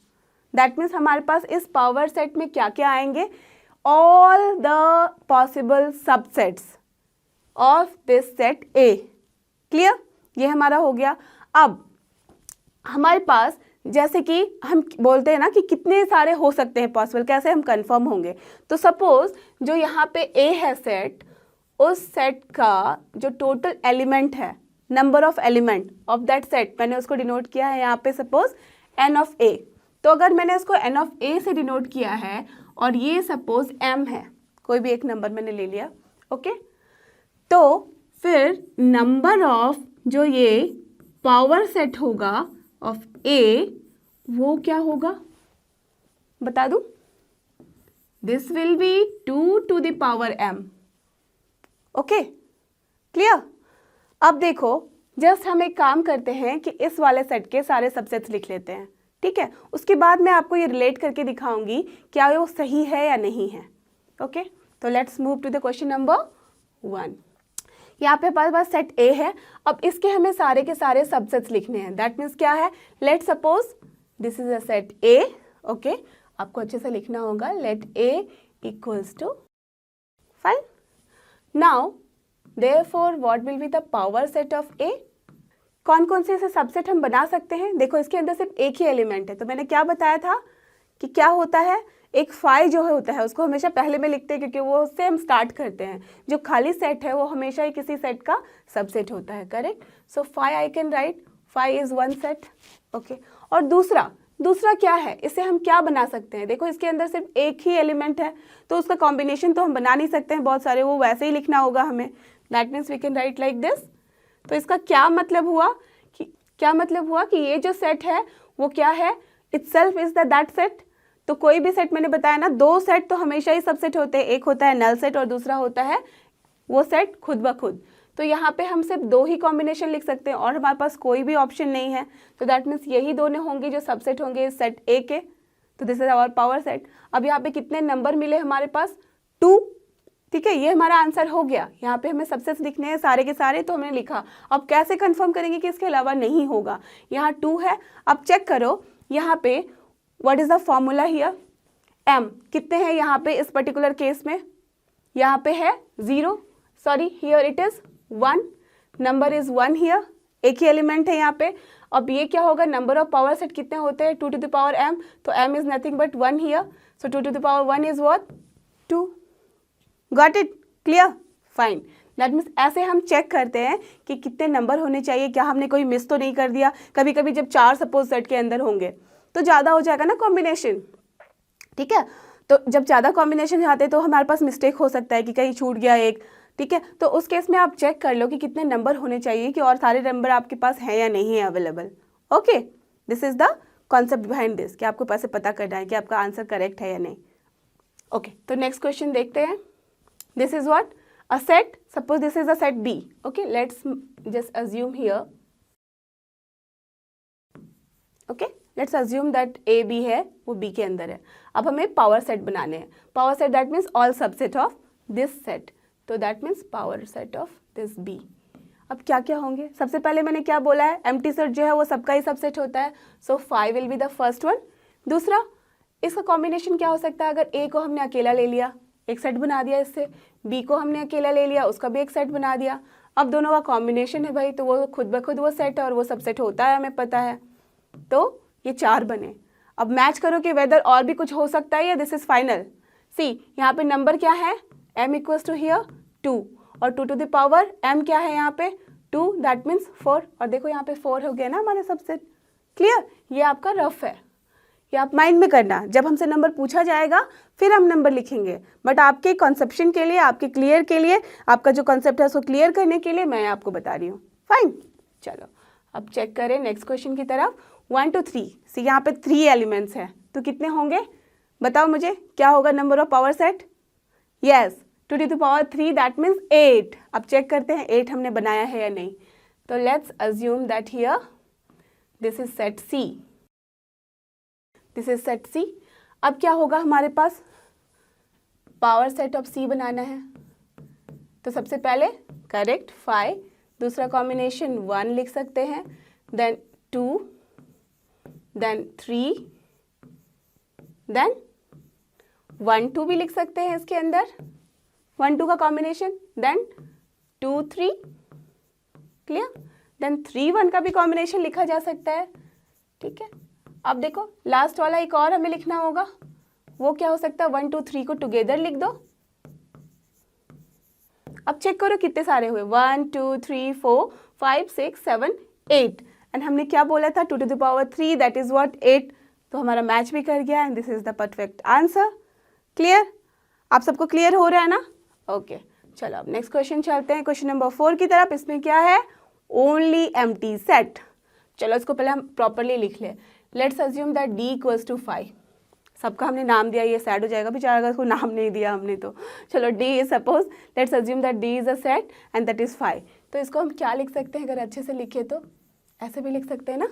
दैट मीन्स हमारे पास इस पावर सेट में क्या क्या आएंगे, all the possible subsets of this set A, clear, ये हमारा हो गया। अब हमारे पास जैसे कि हम बोलते हैं ना कि कितने सारे हो सकते हैं पॉसिबल, कैसे हम कंफर्म होंगे। तो सपोज जो यहाँ पे ए है सेट, उस सेट का जो टोटल एलिमेंट है, number of element of that set, मैंने उसको डिनोट किया है यहाँ पे सपोज एन ऑफ ए। तो अगर मैंने इसको एन ऑफ ए से डिनोट किया है और ये सपोज एम है, कोई भी एक नंबर मैंने ले लिया, ओके, तो फिर नंबर ऑफ जो ये पावर सेट होगा ऑफ ए, वो क्या होगा बता दूं, this will be 2 to the power m। Okay, clear. अब देखो, जस्ट हम एक काम करते हैं कि इस वाले सेट के सारे सबसेट्स लिख लेते हैं, ठीक है, उसके बाद मैं आपको ये रिलेट करके दिखाऊंगी क्या वो सही है या नहीं है। ओके, तो let's move to the question number 1। यहाँ पे हमारे पास सेट ए है, अब इसके हमें सारे के सारे सबसेट्स लिखने हैं। दैट मीन्स क्या है, let suppose this is a set A, okay, आपको अच्छे से लिखना होगा, let A equals to 5। Now therefore what will be the power set of A. कौन कौन से ऐसे सबसेट हम बना सकते हैं, देखो इसके अंदर सिर्फ एक ही एलिमेंट है, तो मैंने क्या बताया था कि क्या होता है, एक फाई जो होता है उसको हमेशा पहले में लिखते हैं क्योंकि वो उससे हम स्टार्ट करते हैं। जो खाली सेट है वो हमेशा ही किसी सेट का सबसेट होता है, correct. So phi I can write phi is one set, okay. और दूसरा क्या है, इसे हम क्या बना सकते हैं, देखो इसके अंदर सिर्फ एक ही एलिमेंट है तो उसका कॉम्बिनेशन तो हम बना नहीं सकते हैं बहुत सारे, वो वैसे ही लिखना होगा हमें। That means we can write like this. तो इसका क्या मतलब हुआ कि ये जो सेट है वो क्या है, इटसेल्फ इज दैट सेट। तो कोई भी सेट मैंने बताया ना, दो सेट तो हमेशा ही सबसेट होते हैं, एक होता है नल सेट और दूसरा होता है वो सेट खुद ब खुद। तो यहाँ पे हम सिर्फ दो ही कॉम्बिनेशन लिख सकते हैं और हमारे पास कोई भी ऑप्शन नहीं है, तो दैट मीन्स यही दोनों होंगे जो सबसेट होंगे इस सेट ए के। तो this is our power set. अब यहाँ पे कितने नंबर मिले हमारे पास, 2, ठीक है, ये हमारा आंसर हो गया। यहाँ पे हमें सबसेट्स लिखने हैं सारे के सारे, तो हमने लिखा। अब कैसे कंफर्म करेंगे कि इसके अलावा नहीं होगा, यहाँ 2 है। अब चेक करो यहाँ पे what is the formula here, m कितने हैं यहाँ पे इस पर्टिकुलर केस में, यहाँ पे है 0, sorry here it is 1, number is 1 here, एक ही एलिमेंट है यहाँ पे। अब ये क्या होगा, नंबर ऑफ पावर सेट कितने होते हैं, 2 to the power m, तो m is nothing but 1 here, so 2 to the power 1 is what, 2। Got it, clear, fine. That means ऐसे हम चेक करते हैं कि कितने नंबर होने चाहिए, क्या हमने कोई मिस तो नहीं कर दिया। कभी कभी जब 4 सपोज सेट के अंदर होंगे तो ज़्यादा हो जाएगा ना कॉम्बिनेशन, ठीक है। तो जब ज़्यादा कॉम्बिनेशन आते हैं तो हमारे पास मिस्टेक हो सकता है कि कहीं छूट गया एक, ठीक है। तो उस केस में आप चेक कर लो कि कितने नंबर होने चाहिए कि और सारे नंबर आपके पास हैं या नहीं है available. Okay, this is the concept behind this, कि आपको पैसे पता करना है कि आपका आंसर करेक्ट है या नहीं। ओके, तो नेक्स्ट क्वेश्चन देखते हैं। This is what, a set, suppose this is a set B. Okay, let's just assume here, okay, let's assume that A B है, वो बी के अंदर है। अब हमें पावर सेट बनाने हैं। Power set that means all subset of this set, तो that means power set of this B. अब क्या क्या होंगे, सबसे पहले मैंने क्या बोला है, एम्प्टी सेट जो है वो सबका ही सबसेट होता है, सो 5 will be the first one. दूसरा, इसका कॉम्बिनेशन क्या हो सकता है, अगर ए को हमने अकेला ले लिया, एक सेट बना दिया इससे, बी को हमने अकेला ले लिया, उसका भी एक सेट बना दिया। अब दोनों का कॉम्बिनेशन है भाई, तो वो खुद ब खुद वो सेट है और वो सबसेट होता है, हमें पता है। तो ये 4 बने। अब मैच करो कि वेदर और भी कुछ हो सकता है या दिस इज फाइनल। सी, यहाँ पे नंबर क्या है, m इक्वल्स टू हियर 2, और 2 टू द पावर m क्या है यहाँ पे 2, दैट मीन्स 4, और देखो यहाँ पे 4 हो गया ना हमारे सबसेट। क्लियर, ये आपका रफ है, ये आप माइंड में करना, जब हमसे नंबर पूछा जाएगा फिर हम नंबर लिखेंगे, बट आपके कॉन्सेप्शन के लिए, आपके क्लियर के लिए, आपका जो कॉन्सेप्ट है उसको क्लियर करने के लिए मैं आपको बता रही हूँ। फाइन, चलो अब चेक करें नेक्स्ट क्वेश्चन की तरफ। 1 to 3, सी यहाँ पे 3 एलिमेंट्स हैं, तो कितने होंगे बताओ मुझे, क्या होगा number of power set. Yes, 2 to the power 3 that means 8। अब चेक करते हैं 8 हमने बनाया है या नहीं। तो let's assume that here this is set C, this is set C. अब क्या होगा हमारे पास, पावर सेट ऑफ सी बनाना है, तो सबसे पहले करेक्ट 5, दूसरा कॉम्बिनेशन 1 लिख सकते हैं, देन 2, देन 3, देन 1 2 भी लिख सकते हैं इसके अंदर, 1 2 का कॉम्बिनेशन, देन 2 3, क्लियर, देन 3 1 का भी कॉम्बिनेशन लिखा जा सकता है, ठीक है। अब देखो लास्ट वाला एक और हमें लिखना होगा, वो क्या हो सकता है, 1 2 3 को टुगेदर लिख दो। अब चेक करो कितने सारे हुए, 1 2 3 4 5 6 7 8, एंड हमने क्या बोला था 2 to the power 3 that is what 8, तो हमारा मैच भी कर गया and this is the perfect answer. Clear, आप सबको क्लियर हो रहा है ना। ओके, चलो अब नेक्स्ट क्वेश्चन चलते हैं, क्वेश्चन नंबर 4 की तरफ। इसमें क्या है, ओनली एम्प्टी सेट। चलो इसको पहले हम प्रॉपरली लिख लें। Let's assume that d equals to 5, सबका हमने नाम दिया, ये सैड हो जाएगा बेचारा अगर उसको नाम नहीं दिया हमने तो। चलो d is, suppose let's assume that d is a set and that is 5, तो इसको हम क्या लिख सकते हैं, अगर अच्छे से लिखे तो ऐसे भी लिख सकते हैं ना,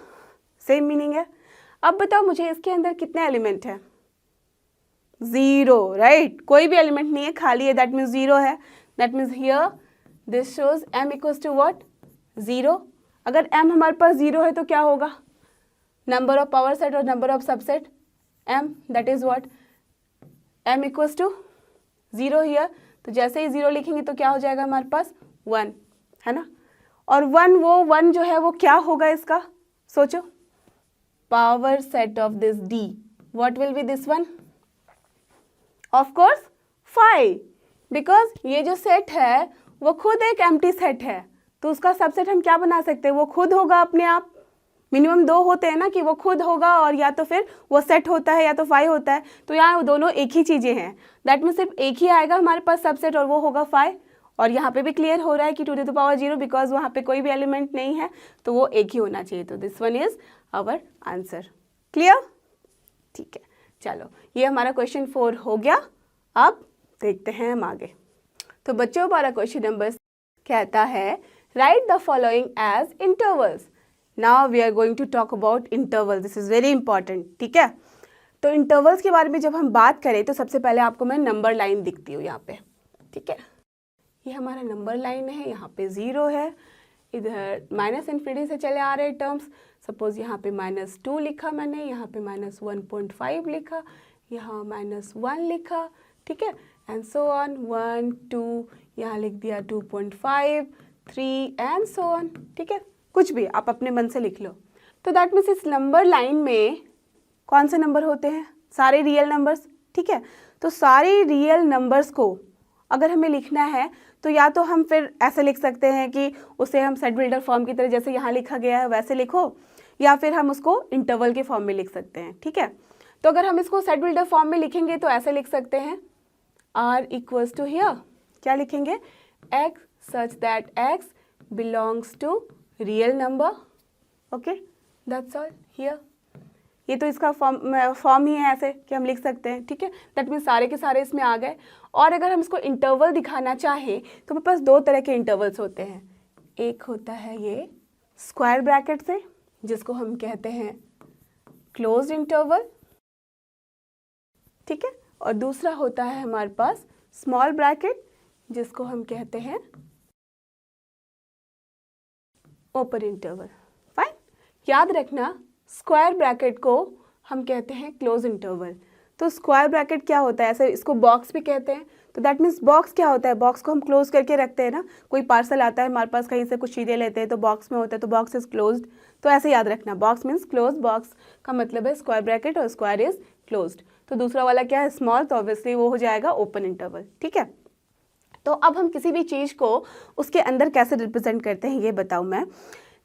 सेम मीनिंग है। अब बताओ मुझे इसके अंदर कितने एलिमेंट है, 0, राइट, कोई भी एलिमेंट नहीं है, खाली है, दैट मीन्स 0 है। That means here this shows m equals to what 0। अगर m हमारे पास 0 है तो क्या होगा, नंबर ऑफ पावर सेट और number of subset m, that is what m equals to 0 here, तो जैसे ही 0 लिखेंगे तो क्या हो जाएगा हमारे पास 1, है ना। और 1, वो 1 जो है वो क्या होगा इसका, सोचो, power set of this d, what will B this one, of course 5, because ये जो सेट है वो खुद एक एम्प्टी सेट है, तो उसका सबसेट हम क्या बना सकते हैं, वो खुद होगा अपने आप। मिनिमम 2 होते हैं ना, कि वो खुद होगा और या तो फिर वो सेट होता है या तो 5 होता है, तो यहाँ दोनों एक ही चीज़ें हैं, दैट मीन्स सिर्फ एक ही आएगा हमारे पास सबसेट और वो होगा 5। और यहाँ पे भी क्लियर हो रहा है कि 2 to the power 0, बिकॉज वहाँ पे कोई भी एलिमेंट नहीं है तो वो एक ही होना चाहिए, तो this one is our answer. Clear, ठीक है, चलो ये हमारा क्वेश्चन 4 हो गया। अब देखते हैं हम आगे। तो बच्चों हमारा क्वेश्चन नंबर कहता है write the following as intervals. Now we are going to talk about interval, this is very important, ठीक है। तो इंटरवल्स के बारे में जब हम बात करें तो सबसे पहले आपको मैं नंबर लाइन दिखती हूँ यहाँ पे, ठीक है। ये हमारा नंबर लाइन है, यहाँ पे 0 है, इधर माइनस इन्फिनिटी से चले आ रहे टर्म्स, सपोज यहाँ पे -2 लिखा मैंने, यहाँ पे -1.5 लिखा, यहाँ -1 लिखा, ठीक है, एंड सो ऑन, 1 2, यहाँ लिख दिया 2.5 3 एंड सो ऑन, ठीक है, कुछ भी आप अपने मन से लिख लो। तो दैट मीन्स इस नंबर लाइन में कौन से नंबर होते हैं, सारे रियल नंबर्स, ठीक है। तो सारे रियल नंबर्स को अगर हमें लिखना है तो या तो हम फिर ऐसे लिख सकते हैं कि उसे हम सेट बिल्डर फॉर्म की तरह जैसे यहाँ लिखा गया है वैसे लिखो, या फिर हम उसको इंटरवल के फॉर्म में लिख सकते हैं, ठीक है। तो अगर हम इसको सेट बिल्डर फॉर्म में लिखेंगे तो ऐसे लिख सकते हैं r इक्वल्स टू हियर, क्या लिखेंगे, x such that x belongs to real number, okay, that's all here. ये तो इसका फॉर्म ही है ऐसे कि हम लिख सकते हैं, ठीक है। दैट मीन्स सारे के सारे इसमें आ गए। और अगर हम इसको इंटरवल दिखाना चाहें तो मेरे पास दो तरह के इंटरवल्स होते हैं। एक होता है ये स्क्वायर ब्रैकेट से, जिसको हम कहते हैं क्लोज्ड इंटरवल, ठीक है, और दूसरा होता है हमारे पास स्मॉल ब्रैकेट, जिसको हम कहते हैं ओपन इंटरवल। फाइन, याद रखना स्क्वायर ब्रैकेट को हम कहते हैं क्लोज इंटरवल। तो स्क्वायर ब्रैकेट क्या होता है, ऐसे इसको बॉक्स भी कहते हैं। तो दैट मीन्स बॉक्स क्या होता है, बॉक्स को हम क्लोज करके रखते हैं ना, कोई पार्सल आता है हमारे पास, कहीं से कुछ चीज़ें लेते हैं तो बॉक्स में होता है, तो बॉक्स इज क्लोज्ड। तो ऐसे याद रखना, बॉक्स मीन्स क्लोज, बॉक्स का मतलब है स्क्वायर ब्रैकेट और स्क्वायर इज क्लोज्ड। तो दूसरा वाला क्या है, स्मॉल, तो ऑब्वियसली वो हो जाएगा ओपन इंटरवल, ठीक है। तो अब हम किसी भी चीज़ को उसके अंदर कैसे रिप्रेजेंट करते हैं ये बताऊँ मैं।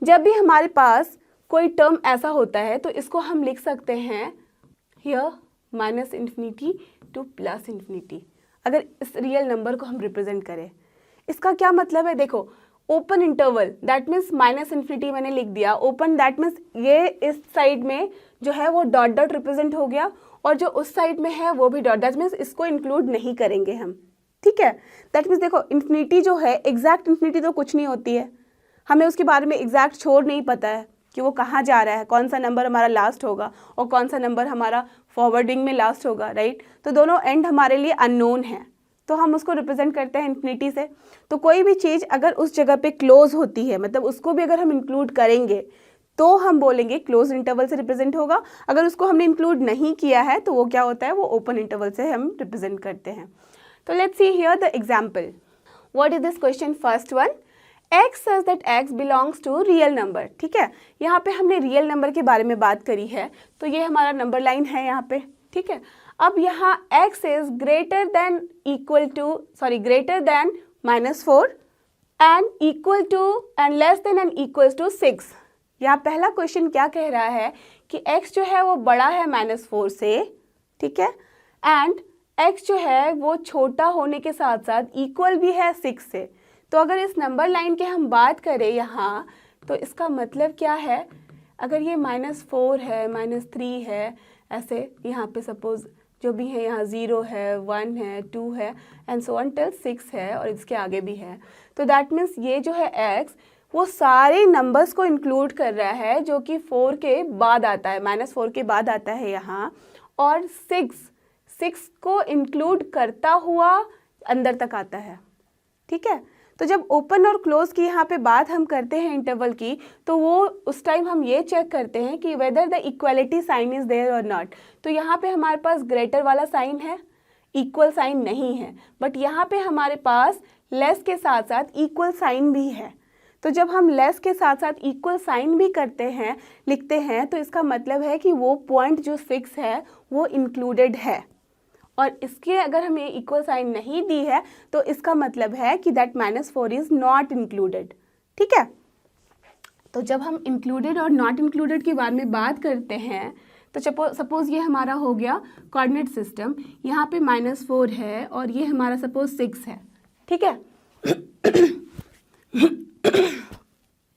जब भी हमारे पास कोई टर्म ऐसा होता है तो इसको हम लिख सकते हैं here minus infinity two plus infinity, अगर इस रियल नंबर को हम रिप्रेजेंट करें। इसका क्या मतलब है, देखो open interval that means minus infinity मैंने लिख दिया, ओपन दैट मीन्स ये इस साइड में जो है वो डॉट डॉट रिप्रेजेंट हो गया, और जो उस साइड में है वो भी डॉट, दैट मीन्स इसको इंक्लूड नहीं करेंगे हम, ठीक है। दैट मीन्स देखो इन्फिनिटी जो है, एग्जैक्ट इन्फिनिटी तो कुछ नहीं होती है, हमें उसके बारे में एग्जैक्ट छोर नहीं पता है कि वो कहाँ जा रहा है, कौन सा नंबर हमारा लास्ट होगा और कौन सा नंबर हमारा फॉरवर्डिंग में लास्ट होगा, राइट। तो दोनों एंड हमारे लिए अननोन है, तो हम उसको रिप्रेजेंट करते हैं इन्फिनिटी से। तो कोई भी चीज़ अगर उस जगह पे क्लोज होती है, मतलब उसको भी अगर हम इंक्लूड करेंगे तो हम बोलेंगे क्लोज इंटरवल से रिप्रेजेंट होगा। अगर उसको हमने इंक्लूड नहीं किया है तो वो क्या होता है, वो ओपन इंटरवल से हम रिप्रेजेंट करते हैं। तो let's see here the example. What is this question, first one, x says that x belongs to real number, ठीक है। यहाँ पे हमने रियल नंबर के बारे में बात करी है, तो ये हमारा नंबर लाइन है यहाँ पे, ठीक है। अब यहाँ x is greater than equal to greater than -4 and equal to and less than and equals to 6। यहाँ पहला क्वेश्चन क्या कह रहा है कि x जो है वो बड़ा है -4 से, ठीक है, एंड x जो है वो छोटा होने के साथ साथ इक्वल भी है 6 से। तो अगर इस नंबर लाइन की हम बात करें यहाँ, तो इसका मतलब क्या है, अगर ये -4 है, -3 है, ऐसे यहाँ पे सपोज जो भी है, यहाँ 0 है, 1 है, 2 है एंड सो ऑन टिल 6 है और इसके आगे भी है। तो दैट मीन्स ये जो है x वो सारे नंबर्स को इंक्लूड कर रहा है जो कि 4 के बाद आता है, -4 के बाद आता है यहाँ, और 6 को इंक्लूड करता हुआ अंदर तक आता है, ठीक है। तो जब ओपन और क्लोज की यहाँ पे बात हम करते हैं इंटरवल की, तो वो उस टाइम हम ये चेक करते हैं कि whether the equality sign is there और नॉट। तो यहाँ पे हमारे पास ग्रेटर वाला साइन है, इक्वल साइन नहीं है, बट यहाँ पे हमारे पास लेस के साथ साथ इक्वल साइन भी है। तो जब हम लेस के साथ साथ इक्वल साइन भी करते हैं, लिखते हैं, तो इसका मतलब है कि वो पॉइंट जो 6 है वो इंक्लूडेड है, और इसके अगर हमें इक्वल साइन नहीं दी है तो इसका मतलब है कि दैट -4 इज नॉट इंक्लूडेड, ठीक है। तो जब हम इंक्लूडेड और नॉट इंक्लूडेड के बारे में बात करते हैं, तो सपोज ये हमारा हो गया कोऑर्डिनेट सिस्टम, यहाँ पे -4 है और ये हमारा सपोज 6 है, ठीक है।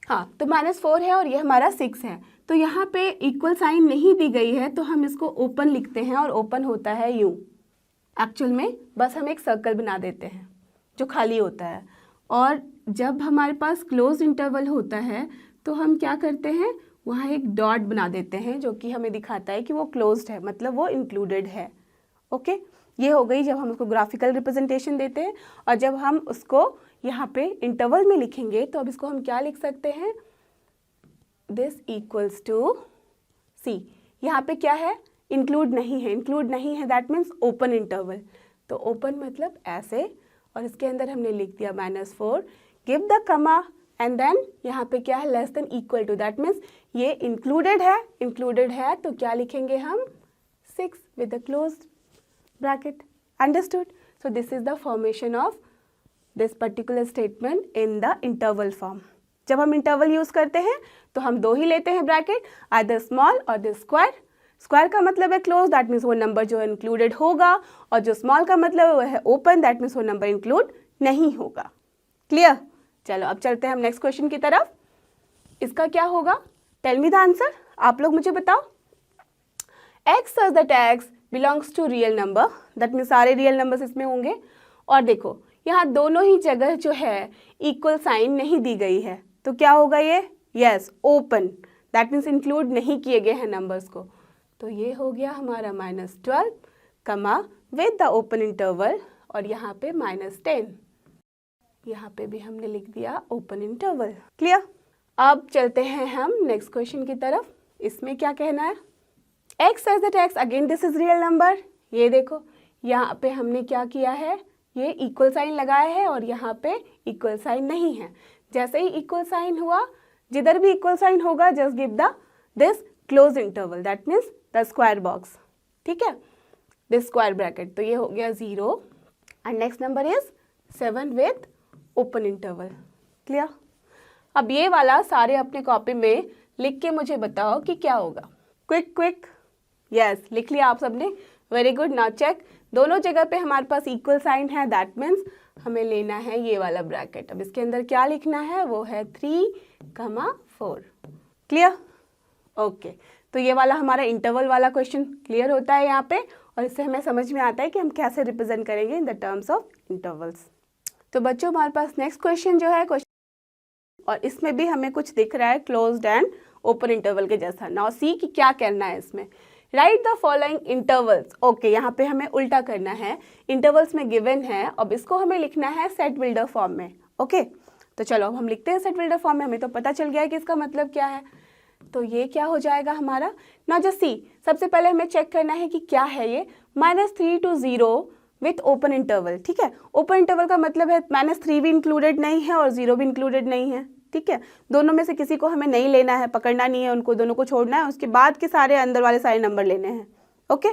हाँ, तो -4 है और ये हमारा 6 है, तो यहाँ पे इक्वल साइन नहीं दी गई है, तो हम इसको ओपन लिखते हैं और ओपन होता है यूँ। एक्चुअल में बस हम एक सर्कल बना देते हैं जो खाली होता है, और जब हमारे पास क्लोज इंटरवल होता है तो हम क्या करते हैं, वहाँ एक डॉट बना देते हैं जो कि हमें दिखाता है कि वो क्लोज्ड है, मतलब वो इंक्लूडेड है, ओके। ये हो गई जब हम उसको ग्राफिकल रिप्रेजेंटेशन देते हैं। और जब हम उसको यहाँ पे इंटरवल में लिखेंगे तो अब इसको हम क्या लिख सकते हैं, दिस इक्वल्स टू सी। यहाँ पे क्या है, इंक्लूड नहीं है, इंक्लूड नहीं है दैट मीन्स ओपन इंटरवल। तो ओपन मतलब ऐसे, और इसके अंदर हमने लिख दिया -4, give the comma and then यहाँ पे क्या है, less than equal to, that means ये इंक्लूडेड है, तो क्या लिखेंगे हम, 6 with the closed bracket, understood. So this is the formation of this particular statement in the interval form. जब हम इंटरवल यूज करते हैं तो हम दो ही लेते हैं ब्रैकेट, आइदर स्मॉल और द स्क्वायर। स्क्वायर का मतलब है क्लोज, दैट मीन्स वो नंबर जो है इंक्लूडेड होगा, और जो स्मॉल का मतलब है वो है ओपन, दैट मीन्स वो नंबर इंक्लूड नहीं होगा। क्लियर? चलो अब चलते हैं हम नेक्स्ट क्वेश्चन की तरफ। इसका क्या होगा? टेल मी द आंसर, आप लोग मुझे बताओ। x such that x belongs to real number, that means सारे रियल नंबर्स इसमें होंगे। और देखो यहाँ दोनों ही जगह जो है इक्वल साइन नहीं दी गई है, तो क्या होगा ये? Yes, open, that means include नहीं किए गए हैं नंबर्स को। तो ये हो गया हमारा -12 कमा विद द ओपन इंटरवल, और यहाँ पे -10, यहाँ पे भी हमने लिख दिया ओपन इंटरवल। क्लियर? अब चलते हैं हम नेक्स्ट क्वेश्चन की तरफ। इसमें क्या कहना है? x says that x, again this is real number. ये देखो यहाँ पे हमने क्या किया है, ये इक्वल साइन लगाया है और यहाँ पे इक्वल साइन नहीं है। जैसे ही इक्वल साइन हुआ, जिधर भी इक्वल साइन होगा just give the this close interval, that means the square box. ठीक है, दिस स्क्वायर ब्रैकेट। तो ये हो गया 0 and next number is 7 with open interval. Clear? अब ये वाला सारे अपने कॉपी में लिख के मुझे बताओ कि क्या होगा। क्विक क्विक, यस, लिख लिया आप सबने, वेरी गुड। नाउ चेक, दोनों जगह पे हमारे पास इक्वल साइन है, दैट मीन्स हमें लेना है ये वाला ब्रैकेट। अब इसके अंदर क्या लिखना है, वो है 3,4। क्लियर? ओके, तो ये वाला हमारा इंटरवल वाला क्वेश्चन क्लियर होता है यहाँ पे, और इससे हमें समझ में आता है कि हम कैसे रिप्रेजेंट करेंगे in the terms of intervals. तो बच्चों हमारे पास नेक्स्ट क्वेश्चन जो है क्वेश्चन, और इसमें भी हमें कुछ दिख रहा है क्लोज्ड एंड ओपन इंटरवल के जैसा। नाउ सी कि क्या करना है इसमें। Right the following intervals. Okay, यहाँ पे हमें उल्टा करना है, इंटरवल्स में गिवन है, अब इसको हमें लिखना है सेट बिल्डर फॉर्म में। ओके, तो चलो अब हम लिखते हैं सेट बिल्डर फॉर्म में। हमें तो पता चल गया है कि इसका मतलब क्या है। तो ये क्या हो जाएगा हमारा, ना जो सी, सबसे पहले हमें चेक करना है कि क्या है ये, -3 to 0 विथ ओपन इंटरवल। ठीक है, ओपन इंटरवल का मतलब है -3 भी इंक्लूडेड नहीं है और 0 भी इंक्लूडेड नहीं है। ठीक है, दोनों में से किसी को हमें नहीं लेना है, पकड़ना नहीं है, उनको दोनों को छोड़ना है, उसके बाद के सारे अंदर वाले सारे नंबर लेने हैं। ओके,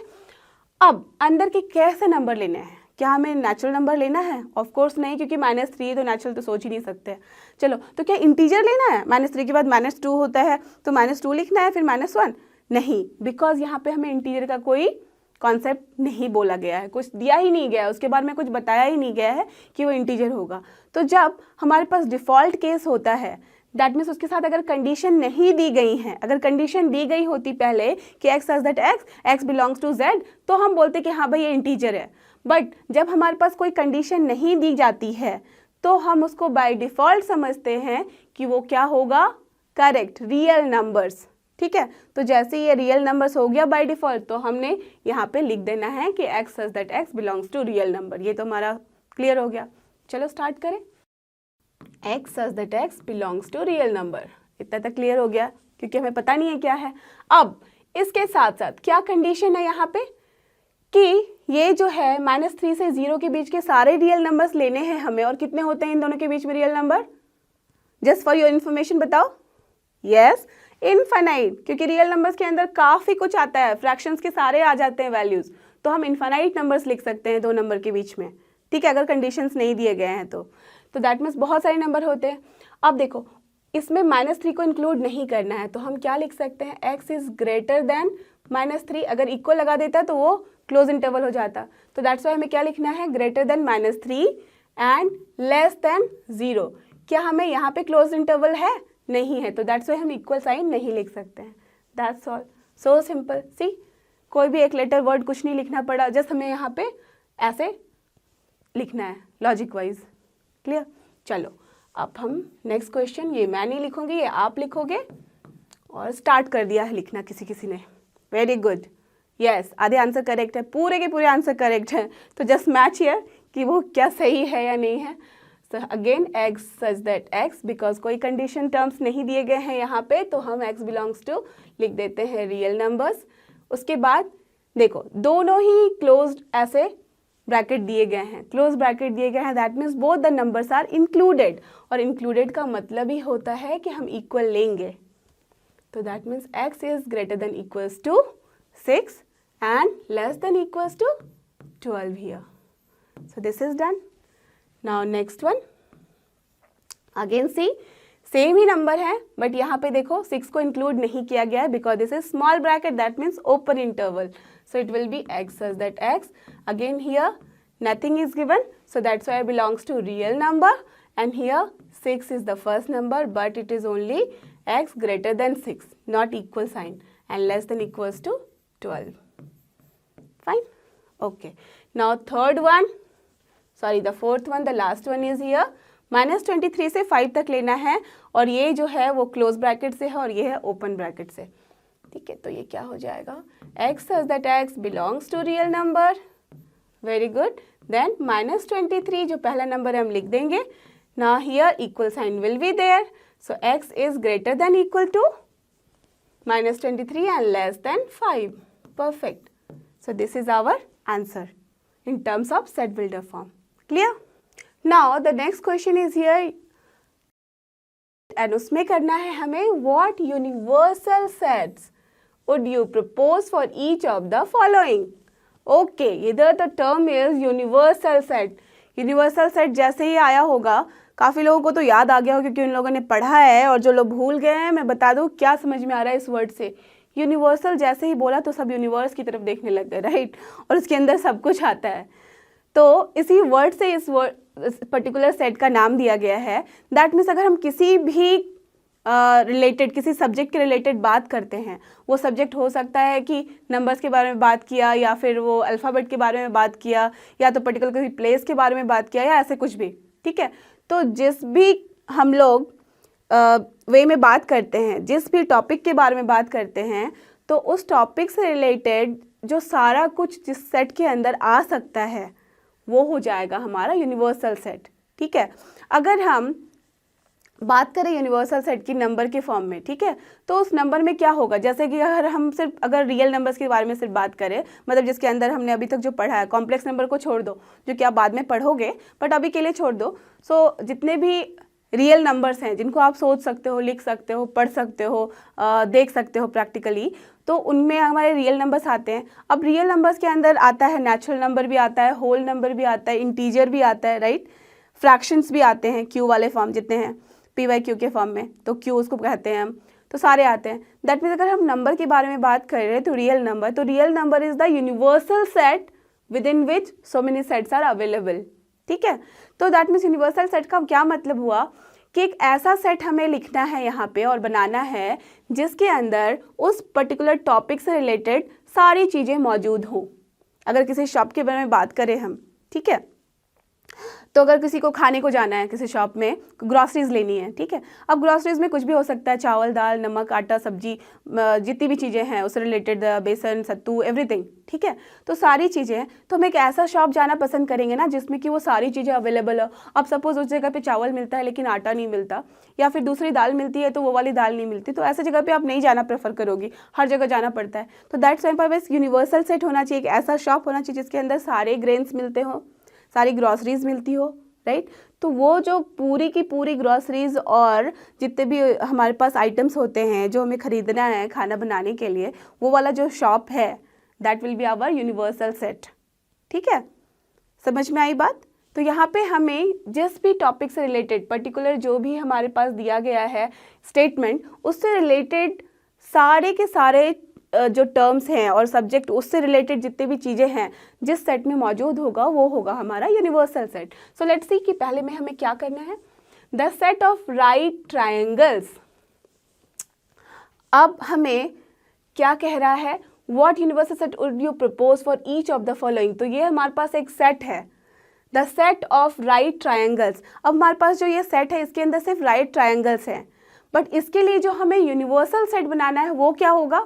अब अंदर के कैसे नंबर लेने हैं? क्या हमें नेचुरल नंबर लेना है? ऑफ कोर्स नहीं, क्योंकि -3 तो नेचुरल तो सोच ही नहीं सकते। चलो, तो क्या इंटीजर लेना है? -3 के बाद -2 होता है, तो -2 लिखना है, फिर -1 नहीं, बिकॉज यहाँ पे हमें इंटीजर का कोई कॉन्सेप्ट नहीं बोला गया है, कुछ दिया ही नहीं गया है, उसके बारे में कुछ बताया ही नहीं गया है कि वो इंटीजर होगा। तो जब हमारे पास डिफ़ॉल्ट केस होता है, दैट मीन्स उसके साथ अगर कंडीशन नहीं दी गई है, अगर कंडीशन दी गई होती पहले कि x such that x belongs to z, तो हम बोलते कि हाँ भाई ये इंटीजर है। बट जब हमारे पास कोई कंडीशन नहीं दी जाती है तो हम उसको बाय डिफ़ॉल्ट समझते हैं कि वो क्या होगा, करेक्ट, रियल नंबर्स। ठीक है, तो जैसे ये रियल नंबर्स हो गया बाय डिफ़ॉल्ट, तो हमने यहाँ पे लिख देना है कि x such that x belongs to real number. ये तो हमारा क्लियर हो गया। चलो स्टार्ट करें। x such that x belongs to real number, इतना तक क्लियर हो गया, क्योंकि हमें पता नहीं है क्या है। अब इसके साथ साथ क्या कंडीशन है यहाँ पे कि ये जो है -3 से 0 के बीच के सारे रियल नंबर्स लेने हैं हमें, और कितने होते हैं इन दोनों के बीच में real number? Just for your information बताओ। यस, इनफाइनाइट, क्योंकि रियल नंबर्स के अंदर काफ़ी कुछ आता है, फ्रैक्शंस के सारे आ जाते हैं वैल्यूज़, तो हम इनफाइनाइट नंबर्स लिख सकते हैं 2 नंबर के बीच में। ठीक है, अगर कंडीशंस नहीं दिए गए हैं तो दैट मीन्स बहुत सारे नंबर होते हैं। अब देखो, इसमें -3 को इंक्लूड नहीं करना है, तो हम क्या लिख सकते हैं, x इज़ ग्रेटर देन -3। अगर इक्वल लगा देता तो वो क्लोज इंटरवल हो जाता, तो दैट्स वाई हमें क्या लिखना है, greater than -3 and less then 0। क्या हमें यहाँ पे क्लोज इंटरवल है? नहीं है, तो दैट्स वाई हम इक्वल साइन नहीं लिख सकते हैं। That's all, so simple. See, कोई भी एक लेटर वर्ड कुछ नहीं लिखना पड़ा, जस्ट हमें यहाँ पे ऐसे लिखना है लॉजिक वाइज। क्लियर? चलो अब हम नेक्स्ट क्वेश्चन, ये मैं नहीं लिखूंगी, ये आप लिखोगे, और स्टार्ट कर दिया है लिखना किसी ने। वेरी गुड, यस, आधे आंसर करेक्ट है, पूरे के पूरे आंसर करेक्ट है, तो जस्ट मैच हियर कि वो क्या सही है या नहीं है। So again x such that x, because कोई कंडीशन टर्म्स नहीं दिए गए हैं यहाँ पे, तो हम x बिलोंग्स टू लिख देते हैं रियल नंबर्स। उसके बाद देखो, दोनों ही क्लोज्ड ऐसे ब्रैकेट दिए गए हैं, क्लोज ब्रैकेट दिए गए हैं, that means both the numbers are included, और इंक्लूडेड का मतलब ही होता है कि हम इक्वल लेंगे, तो that means x is greater than equals to 6 and less than equals to 12 here. So this is done. Now next one, again see same ही नंबर है बट यहाँ पे देखो 6 को इंक्लूड नहीं किया गया है because this is small bracket, that means open interval, so it will be x such that x, again here nothing is given, so that's why it belongs to real number, and here 6 is the first number but it is only x greater than 6, not equal sign, and less than equals to 12. Fine, okay. Now third one, sorry the fourth one, the last one is here, -23 से 5 तक लेना है और ये जो है वो close bracket से है और ये है ओपन ब्रैकेट से, ठीक है। तो ये क्या हो जाएगा, x such that x belongs to real number, very good, then -23 जो पहला नंबर है हम लिख देंगे, now here equal sign will be there, so x is greater than equal to -23 and less than 5, perfect, so this is our answer in terms of set builder form, clear? Now the next question is here and उसमें करना है हमें what universal sets would you propose for each of the following? Okay, इधर the term is universal set. Universal set जैसे ही आया होगा काफ़ी लोगों को तो याद आ गया हो क्योंकि उन लोगों ने पढ़ा है, और जो लोग भूल गए हैं मैं बता दूं क्या समझ में आ रहा है इस वर्ड से। यूनिवर्सल जैसे ही बोला तो सब यूनिवर्स की तरफ देखने लग गए, राइट, और उसके अंदर सब कुछ आता है, तो इसी वर्ड से इस पर्टिकुलर सेट का नाम दिया गया है। दैट मीन्स अगर हम किसी भी रिलेटेड किसी सब्जेक्ट के रिलेटेड बात करते हैं, वो सब्जेक्ट हो सकता है कि नंबर्स के बारे में बात किया या फिर वो अल्फ़ाबेट के बारे में बात किया या तो पर्टिकुलर किसी प्लेस के बारे में बात किया या ऐसे कुछ भी, ठीक है। तो जिस भी हम लोग वे में बात करते हैं, जिस भी टॉपिक के बारे में बात करते हैं, तो उस टॉपिक से रिलेटेड जो सारा कुछ जिस सेट के अंदर आ सकता है वो हो जाएगा हमारा यूनिवर्सल सेट, ठीक है। अगर हम बात करें यूनिवर्सल सेट की नंबर के फॉर्म में, ठीक है, तो उस नंबर में क्या होगा, जैसे कि अगर रियल नंबर्स के बारे में सिर्फ बात करें, मतलब जिसके अंदर हमने अभी तक जो पढ़ा है, कॉम्प्लेक्स नंबर को छोड़ दो जो कि आप बाद में पढ़ोगे बट अभी के लिए छोड़ दो। सो जितने भी रियल नंबर्स हैं जिनको आप सोच सकते हो, लिख सकते हो, पढ़ सकते हो, देख सकते हो प्रैक्टिकली, तो उनमें हमारे रियल नंबर्स आते हैं। अब रियल नंबर्स के अंदर आता है नेचुरल नंबर भी आता है, होल नंबर भी आता है, इंटीजर भी आता है, राइट, फ्रैक्शंस भी आते हैं, क्यू वाले फॉर्म जितने हैं PYQ के फॉर्म में, तो क्यू उसको कहते हैं हम, तो सारे आते हैं। दैट मीन्स अगर हम नंबर के बारे में बात कर रहे हैं तो real number is the universal set within which so many sets are available, ठीक है। तो दैट मीन्स यूनिवर्सल सेट का क्या मतलब हुआ कि एक ऐसा सेट हमें लिखना है यहाँ पे और बनाना है जिसके अंदर उस पर्टिकुलर टॉपिक से रिलेटेड सारी चीज़ें मौजूद हों। अगर किसी शॉप के बारे में बात करें हम, ठीक है, तो अगर किसी को खाने को जाना है, किसी शॉप में ग्रॉसरीज लेनी है, ठीक है, अब ग्रॉसरीज में कुछ भी हो सकता है, चावल, दाल, नमक, आटा, सब्जी, जितनी भी चीज़ें हैं उससे रिलेटेड, बेसन, सत्तू, एवरीथिंग, ठीक है, तो सारी चीज़ें हैं। तो हम एक ऐसा शॉप जाना पसंद करेंगे ना जिसमें कि वो सारी चीज़ें अवेलेबल हो। अब सपोज उस जगह पे चावल मिलता है लेकिन आटा नहीं मिलता, या फिर दूसरी दाल मिलती है तो वो वाली दाल नहीं मिलती, तो ऐसी जगह पे आप नहीं जाना प्रेफर करोगी, हर जगह जाना पड़ता है। तो दैट्स व्हाई बस यूनिवर्सल सेट होना चाहिए, एक ऐसा शॉप होना चाहिए जिसके अंदर सारे ग्रेन्स मिलते हो, सारी ग्रॉसरीज मिलती हो, राइट। तो वो जो पूरी की पूरी ग्रॉसरीज और जितने भी हमारे पास आइटम्स होते हैं जो हमें ख़रीदना है खाना बनाने के लिए, वो वाला जो शॉप है that will be our universal set, ठीक है, समझ में आई बात। तो यहाँ पे हमें जिस भी टॉपिक से रिलेटेड पर्टिकुलर जो भी हमारे पास दिया गया है स्टेटमेंट, उससे रिलेटेड सारे के सारे जो टर्म्स हैं और सब्जेक्ट उससे रिलेटेड जितनी भी चीज़ें हैं जिस सेट में मौजूद होगा वो होगा हमारा universal set. So let's see कि पहले में हमें क्या करना है, the set of right triangles. अब हमें क्या कह रहा है, what universal set would you propose for each of the following. तो ये हमारे पास एक सेट है, the set of right triangles. अब हमारे पास जो ये सेट है इसके अंदर सिर्फ राइट ट्रायंगल्स हैं, बट इसके लिए जो हमें यूनिवर्सल सेट बनाना है वो क्या होगा,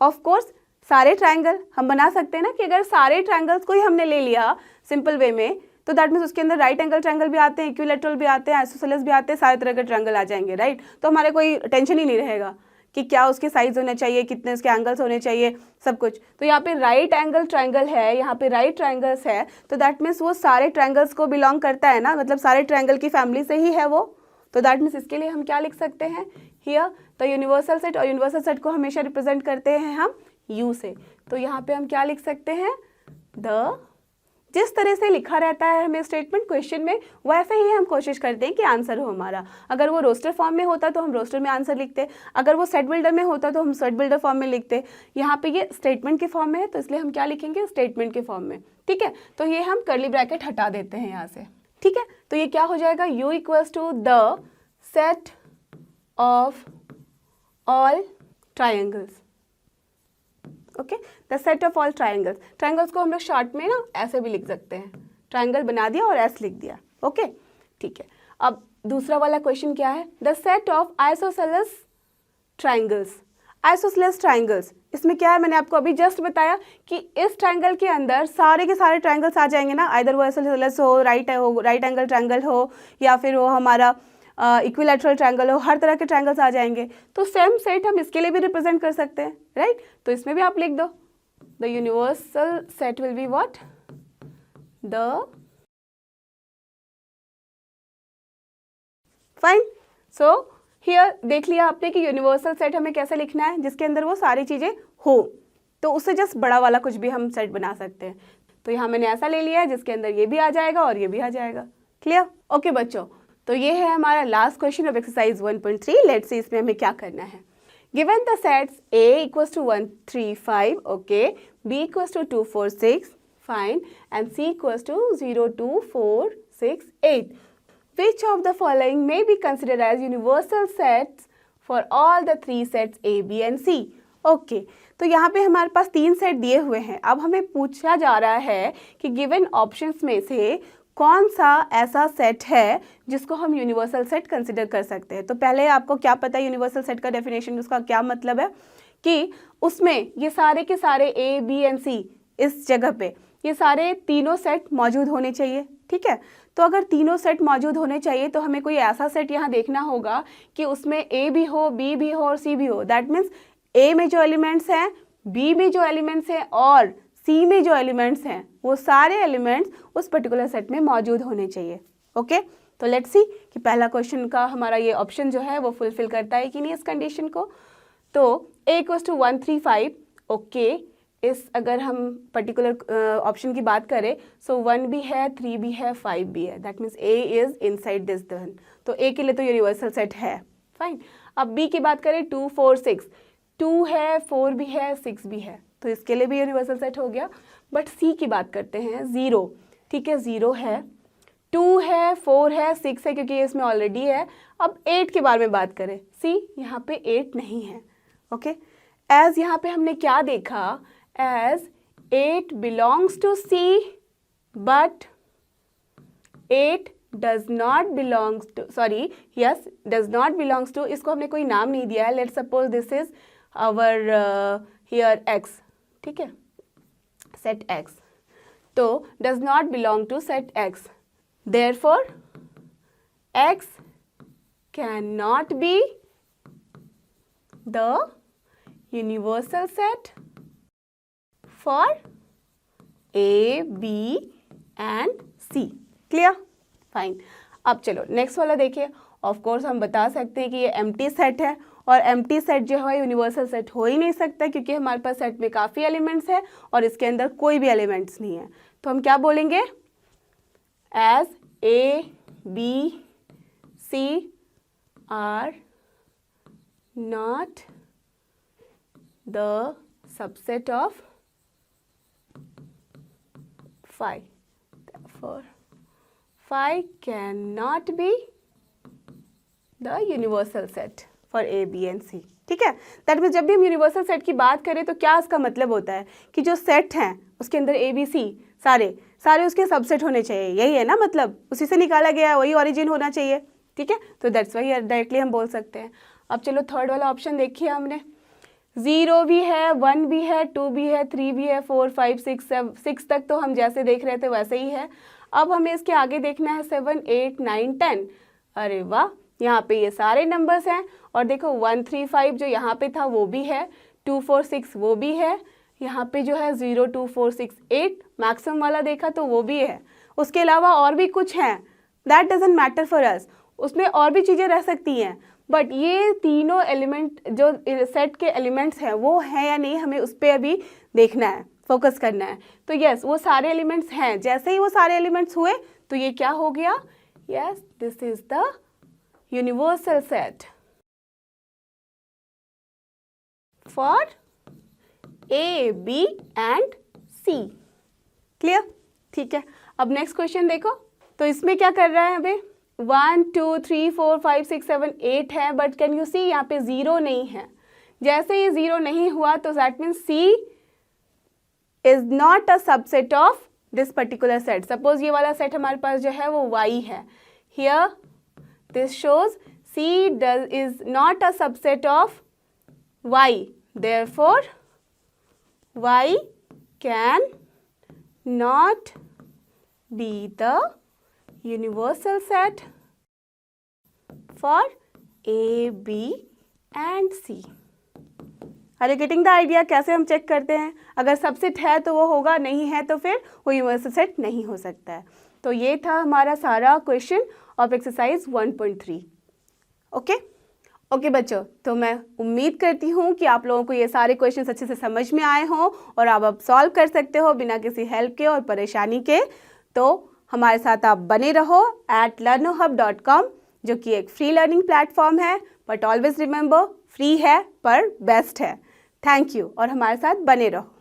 ऑफ कोर्स सारे ट्रायंगल हम बना सकते हैं ना, कि अगर सारे ट्रायंगल्स को ही हमने ले लिया सिंपल वे में तो दैट मीन्स उसके अंदर राइट एंगल ट्रायंगल भी आते हैं, इक्विलैटरल भी आते हैं, आइसोसेलेस भी आते हैं, सारे तरह के ट्रायंगल आ जाएंगे, राइट। तो हमारे कोई टेंशन ही नहीं रहेगा कि क्या उसके साइज होने चाहिए, कितने उसके एंगल्स होने चाहिए, सब कुछ। तो यहाँ पे राइट एंगल ट्रायंगल है, यहाँ पे राइट ट्रायंगल्स है, तो दैट मीन्स वो सारे ट्रायंगल्स को बिलोंग करता है ना, मतलब सारे ट्रायंगल की फैमिली से ही है वो। तो दैट मीन्स इसके लिए हम क्या लिख सकते हैं हियर, तो यूनिवर्सल सेट, और यूनिवर्सल सेट को हमेशा रिप्रेजेंट करते हैं हम U से। तो यहाँ पे हम क्या लिख सकते हैं, द जिस तरह से लिखा रहता है हमें स्टेटमेंट क्वेश्चन में, वैसे ही हम कोशिश करते हैं कि आंसर हो हमारा। अगर वो रोस्टर फॉर्म में होता तो हम रोस्टर में आंसर लिखते, अगर वो सेट बिल्डर में होता तो हम सेट बिल्डर फॉर्म में लिखते। यहाँ पे ये स्टेटमेंट के फॉर्म में है तो इसलिए हम क्या लिखेंगे, स्टेटमेंट के फॉर्म में। ठीक है, तो ये हम कर्ली ब्रैकेट हटा देते हैं यहाँ से। ठीक है, तो ये क्या हो जाएगा, U equals to the set of all triangles. Okay, the set of all triangles. Triangles को हम लोग शॉर्ट में ना ऐसे भी लिख सकते हैं, ट्राइंगल बना दिया और एस लिख दिया। ओके, ठीक है। अब दूसरा वाला क्वेश्चन क्या है, the set of isosceles triangles. Isosceles triangles, इसमें क्या है, मैंने आपको अभी जस्ट बताया कि इस ट्राइंगल के अंदर सारे के सारे ट्राइंगल्स आ जाएंगे ना, आइदर वो आइसोसेलेस हो, राइट एंगल ट्राइंगल हो, या फिर वो हमारा इक्विलैटरल ट्रायंगल हो, हर तरह के ट्रायंगल्स आ जाएंगे। तो सेम सेट हम इसके लिए भी रिप्रेजेंट कर सकते हैं, राइट। तो इसमें भी आप लिख दो, the universal set will be what, the fine. So here देख लिया आपने कि यूनिवर्सल सेट हमें कैसे लिखना है, जिसके अंदर वो सारी चीजें हो। तो उससे जस्ट बड़ा वाला कुछ भी हम सेट बना सकते हैं। तो यहाँ मैंने ऐसा ले लिया है जिसके अंदर ये भी आ जाएगा और ये भी आ जाएगा। क्लियर? ओके बच्चों, तो ये है हमारा last question of exercise 1.3। Let's see इसमें हमें क्या करना है। Given the sets A equals to 1 3 5, okay, B equals to 2 4 6, fine, and C equals to 0 2 4 6 8. Which of the following may be considered as universal sets for all the three sets A, B and C? Okay, तो यहाँ पे हमारे पास 3 set दिए हुए हैं। अब हमें पूछा जा रहा है कि गिवन ऑप्शंस में से कौन सा ऐसा सेट है जिसको हम यूनिवर्सल सेट कंसिडर कर सकते हैं। तो पहले आपको क्या पता है यूनिवर्सल सेट का डेफिनेशन, उसका क्या मतलब है कि उसमें ये सारे के सारे A, B एंड C, इस जगह पे ये सारे तीनों सेट मौजूद होने चाहिए। ठीक है, तो अगर तीनों सेट मौजूद होने चाहिए तो हमें कोई ऐसा सेट यहाँ देखना होगा कि उसमें A भी हो, B भी हो और C भी हो। दैट मीन्स A में जो एलिमेंट्स हैं, B में जो एलिमेंट्स हैं और C में जो एलिमेंट्स हैं, वो सारे एलिमेंट्स उस पर्टिकुलर सेट में मौजूद होने चाहिए। ओके, तो लेट्स सी कि पहला क्वेश्चन का हमारा ये ऑप्शन जो है वो फुलफिल करता है कि नहीं इस कंडीशन को। तो A इक्वल्स टू 1 3 5, ओके, इस अगर हम पर्टिकुलर ऑप्शन की बात करें, सो 1 भी है, 3 भी है, 5 भी है। That means A is inside this one. तो A के लिए तो यूनिवर्सल सेट है, फाइन। अब B की बात करें, 2 4 6, 2 है, 4 भी है, 6 भी है, तो इसके लिए भी यूनिवर्सल सेट हो गया। बट C की बात करते हैं, 0, ठीक है, 0 है, 2 है, 4 है, 6 है क्योंकि इसमें ऑलरेडी है। अब 8 के बारे में बात करें, C यहाँ पे 8 नहीं है। ओके, एज यहाँ पे हमने क्या देखा, as 8 belongs to C but 8 does not belongs to, sorry yes, does not belongs to, इसको हमने कोई नाम नहीं दिया है। Let's suppose this is our here X, ठीक है, सेट X, तो does not belong to set X, therefore X cannot be the universal set for A, B and C. Clear? Fine. अब चलो नेक्स्ट वाला देखिए। ऑफ कोर्स हम बता सकते हैं कि ये एम्प्टी सेट है, और एम्प्टी सेट जो है यूनिवर्सल सेट हो ही नहीं सकता क्योंकि हमारे पास सेट में काफ़ी एलिमेंट्स है और इसके अंदर कोई भी एलिमेंट्स नहीं है। तो हम क्या बोलेंगे, as A, B, C are not the subset of phi, therefore phi cannot be the universal set for A, B and C. ठीक है, दैट मीन्स जब भी हम यूनिवर्सल सेट की बात करें तो क्या इसका मतलब होता है कि जो सेट हैं उसके अंदर A, B, C सारे उसके सबसेट होने चाहिए, यही है ना, मतलब उसी से निकाला गया है, वही ओरिजिन होना चाहिए। ठीक है, तो दैट्स वाई डायरेक्टली हम बोल सकते हैं। अब चलो थर्ड वाला ऑप्शन देखिए, हमने 0 भी है, 1 भी है, 2 भी है, 3 भी है, 4 5 6 तक तो हम जैसे देख रहे थे वैसे ही है। अब हमें इसके आगे देखना है 7 8 9 10। अरे वाह, यहाँ पे ये सारे नंबर्स हैं और देखो 1 3 5 जो यहाँ पे था वो भी है, 2 4 6 वो भी है, यहाँ पे जो है 0 2 4 6 8 मैक्सिमम वाला देखा तो वो भी है। उसके अलावा और भी कुछ हैं, that doesn't matter for us, उसमें और भी चीज़ें रह सकती हैं, बट ये तीनों एलिमेंट जो सेट के एलिमेंट्स हैं वो हैं या नहीं, हमें उस पर अभी देखना है। फोकस करना है। तो यस, वो सारे एलिमेंट्स हैं। जैसे ही वो सारे एलिमेंट्स हुए तो ये क्या हो गया? Yes, this is the universal set for A, B and C। Clear? ठीक है, अब नेक्स्ट क्वेश्चन देखो। तो इसमें क्या कर रहा है अभी? 1 2 3 4 5 6 7 8 है, बट कैन यू सी यहाँ पे 0 नहीं है। जैसे ये 0 नहीं हुआ तो that means C is not a subset of this particular set. Suppose ये वाला सेट हमारे पास जो है वो Y है। Here this shows C is not a subset of Y, therefore Y can not be the universal set for A, B and C. Are you getting the idea? कैसे हम check करते हैं? अगर सबसेट है तो वो होगा, नहीं है तो फिर वो यूनिवर्सल सेट नहीं हो सकता है। तो ये था हमारा सारा क्वेश्चन ऑफ एक्सरसाइज 1.3। ओके बच्चों, तो मैं उम्मीद करती हूँ कि आप लोगों को ये सारे क्वेश्चंस अच्छे से समझ में आए हों और आप अब सॉल्व कर सकते हो बिना किसी हेल्प के और परेशानी के। तो हमारे साथ आप बने रहो @learnohub.com, जो कि एक फ्री लर्निंग प्लेटफॉर्म है, बट ऑलवेज रिमेंबर फ्री है पर बेस्ट है। थैंक यू, और हमारे साथ बने रहो।